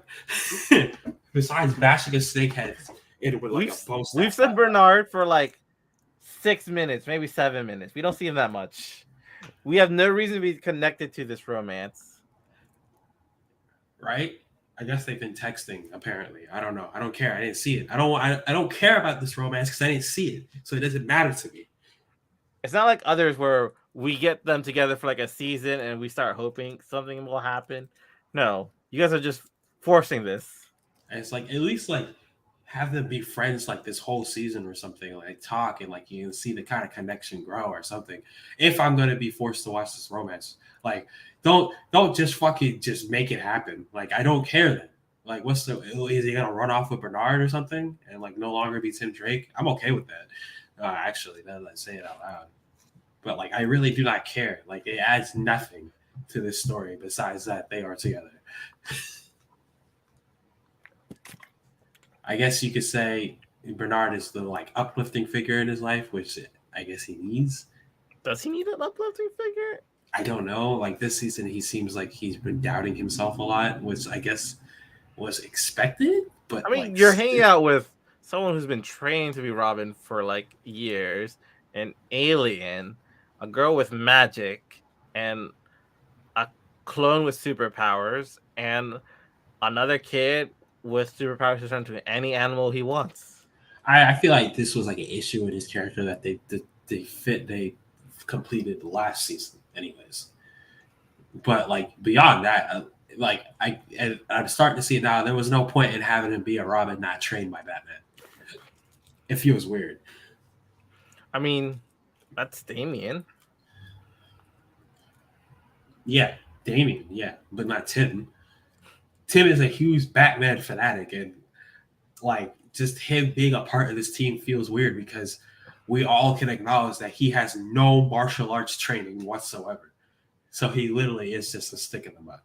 besides bashing a snakehead in with like a bow staff. We've said Bernard for like 6 minutes, maybe 7 minutes. We don't see him that much. We have no reason to be connected to this romance. Right? I guess they've been texting. Apparently, I don't know. I don't care. I didn't see it. I don't care about this romance because I didn't see it, so it doesn't matter to me. It's not like others where we get them together for like a season and we start hoping something will happen. No, you guys are just forcing this. And it's like at least like have them be friends like this whole season or something. Like talk and like you can see the kind of connection grow or something. If I'm gonna be forced to watch this romance, like don't just fucking just make it happen. Like I don't care then. Like is he gonna run off with Bernard or something and like no longer be Tim Drake? I'm okay with that. Actually, now that I say it out loud. But like I really do not care. Like it adds nothing to this story besides that they are together. I guess you could say Bernard is the like uplifting figure in his life, which I guess he needs. Does he need an uplifting figure? I don't know. Like this season, he seems like he's been doubting himself a lot, which I guess was expected. But I mean, you're hanging out with someone who's been trained to be Robin for like years, an alien, a girl with magic, and a clone with superpowers, and another kid with superpowers to turn into any animal he wants. I feel like this was like an issue in his character that they completed last season, anyways. But like beyond that, like I'm starting to see it now. There was no point in having him be a Robin not trained by Batman. If he was weird. I mean, that's Damian. Yeah, Damian, yeah, but not Tim. Tim is a huge Batman fanatic, and like just him being a part of this team feels weird because we all can acknowledge that he has no martial arts training whatsoever. So he literally is just a stick in the mud.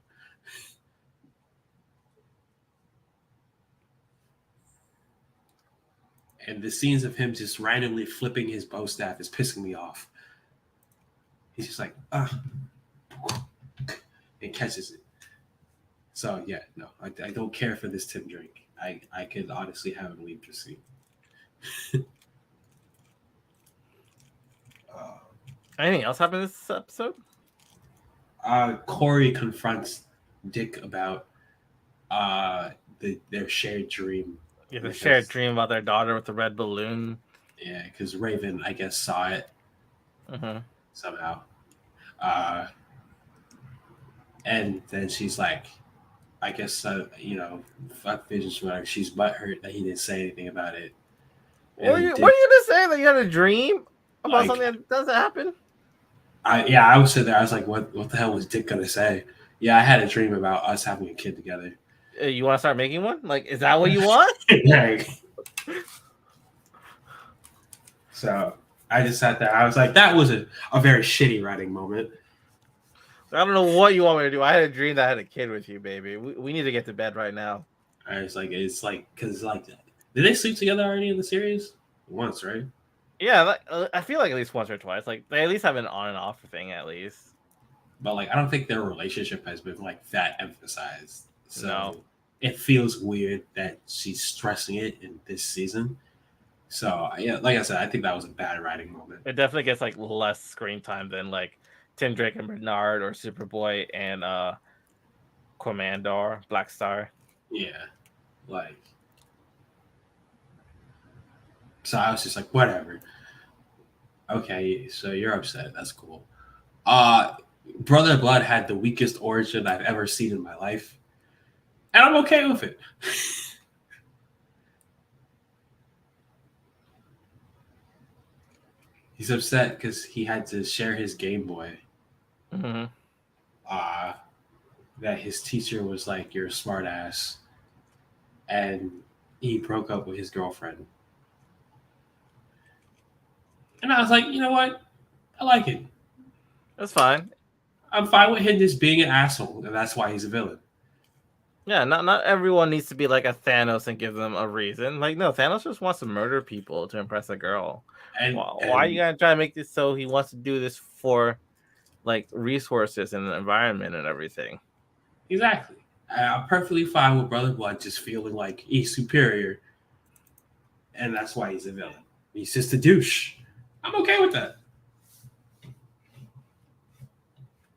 And the scenes of him just randomly flipping his bow staff is pissing me off. He's just like, and catches it. So yeah, no, I don't care for this Tim Drake. I could honestly have him leave the scene. Anything else happened in this episode? Corey confronts Dick about their shared dream. Yeah, the shared dream about their daughter with the red balloon. Yeah, because Raven, I guess, saw it somehow. And then she's like, I guess, fuck Vision's whatever. She's butthurt that he didn't say anything about it. What are you going to say? That you had a dream about something that doesn't happen? I was sitting there. I was like, what the hell was Dick going to say? Yeah, I had a dream about us having a kid together. You want to start making one? Like, is that what you want? So I just sat there. I was like, that was a very shitty writing moment. I don't know what you want me to do. I had a dream that I had a kid with you, baby. We need to get to bed right now. It's like, because like, did they sleep together already in the series? once, right? Yeah, I feel like at least once or twice. Like they at least have an on and off thing at least. But like I don't think their relationship has been like that emphasized. No, So it feels weird that she's stressing it in this season. So yeah, like I said, I think that was a bad writing moment. it definitely gets like less screen time than like Tim Drake and Bernard or Superboy and Commander Black Star. Yeah, like so I was just like, whatever. Okay, so you're upset. That's cool. Brother Blood had the weakest origin I've ever seen in my life, and I'm okay with it. He's upset because he had to share his Game Boy. Mm-hmm. That his teacher was like, "You're a smart ass," and he broke up with his girlfriend. And I was like, you know what? I like it. That's fine. I'm fine with him just being an asshole, and that's why he's a villain. Yeah, not everyone needs to be like a Thanos and give them a reason. Like, no, Thanos just wants to murder people to impress a girl. Why are you gonna try to make this so he wants to do this for like resources and the environment and everything? Exactly. I'm perfectly fine with Brother Blood just feeling like he's superior, and that's why he's a villain. He's just a douche. I'm okay with that.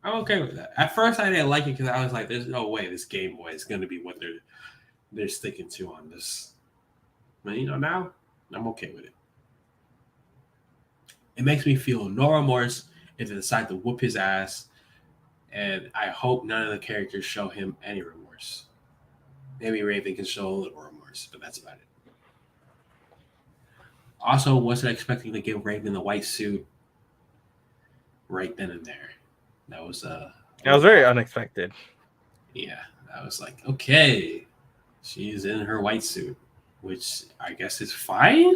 I'm okay with that. At first, I didn't like it because I was like, "There's no way this Game Boy is going to be what they're sticking to on this." But now I'm okay with it. It makes me feel no remorse if they decide to whoop his ass, and I hope none of the characters show him any remorse. Maybe Raven can show a little remorse, but that's about it. Also, wasn't expecting to give Raven the white suit right then and there. That was very unexpected. Yeah, I was like, okay, she's in her white suit, which I guess is fine.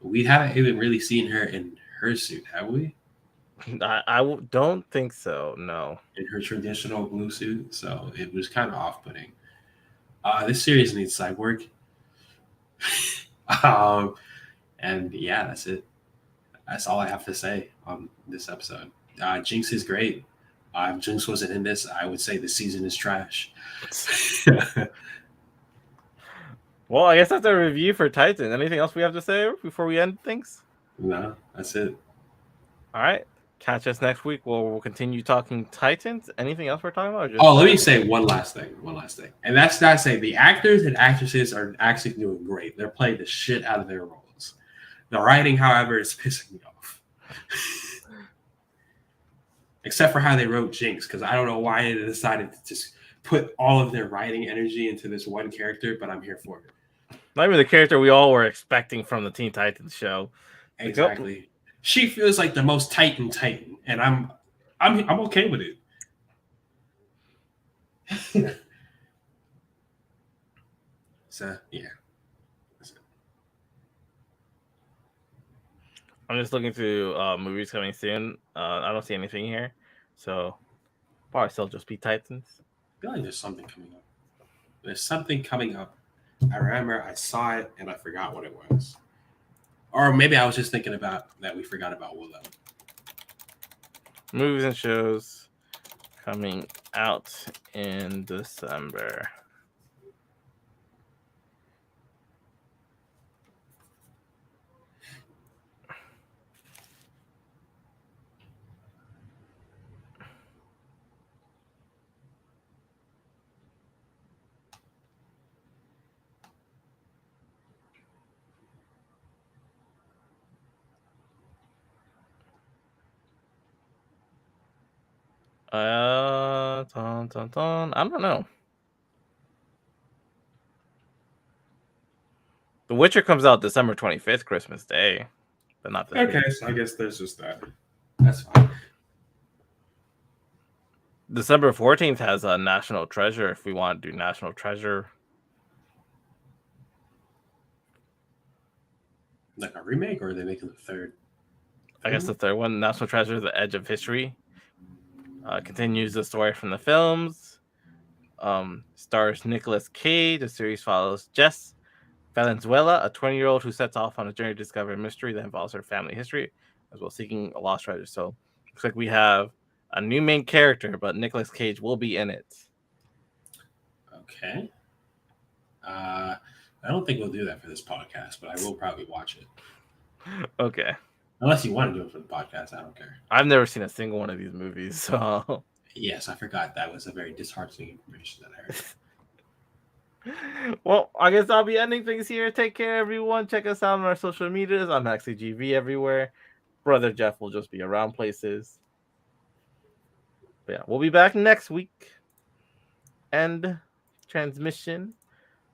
We haven't even really seen her in her suit, have we? I don't think so. No. In her traditional blue suit, so it was kind of off-putting. This series needs Cyborg. And yeah, that's it. That's all I have to say on this episode. Jinx is great. If Jinx wasn't in this, I would say the season is trash. Well, I guess that's a review for Titan. Anything else we have to say before we end things? No, that's it. All right. Catch us next week. We'll continue talking Titans. Anything else we're talking about? Let me say one last thing. And that's not saying the actors and actresses are actually doing great. They're playing the shit out of their roles. The writing, however, is pissing me off. Except for how they wrote Jinx, because I don't know why they decided to just put all of their writing energy into this one character, but I'm here for it. Not even the character we all were expecting from the Teen Titans show. Exactly. She feels like the most Titan, and I'm okay with it. So yeah. I'm just looking through movies coming soon. I don't see anything here, so probably still just be Titans. I feel like there's something coming up. There's something coming up. I remember I saw it and I forgot what it was. Or maybe I was just thinking about that we forgot about Willow. Movies and shows coming out in December. I don't know. The Witcher comes out December 25th, Christmas Day, but not this week. So I guess there's just that. That's fine. December 14th has a National Treasure if we want to do National Treasure. Like a remake, or are they making the third? I guess the third one, National Treasure, The Edge of History. Continues the story from the films. Stars Nicolas Cage. The series follows Jess, Valenzuela, a 20-year-old who sets off on a journey to discover a mystery that involves her family history, as well as seeking a lost treasure. So looks like we have a new main character, but Nicolas Cage will be in it. Okay. I don't think we'll do that for this podcast, but I will probably watch it. Okay. Unless you want to do it for the podcast, I don't care. I've never seen a single one of these movies, so... Yes, I forgot that was a very disheartening information that I heard. Well, I guess I'll be ending things here. Take care, everyone. Check us out on our social medias. I'm MaxiGV everywhere. Brother Jeff will just be around places. But yeah, we'll be back next week. End transmission.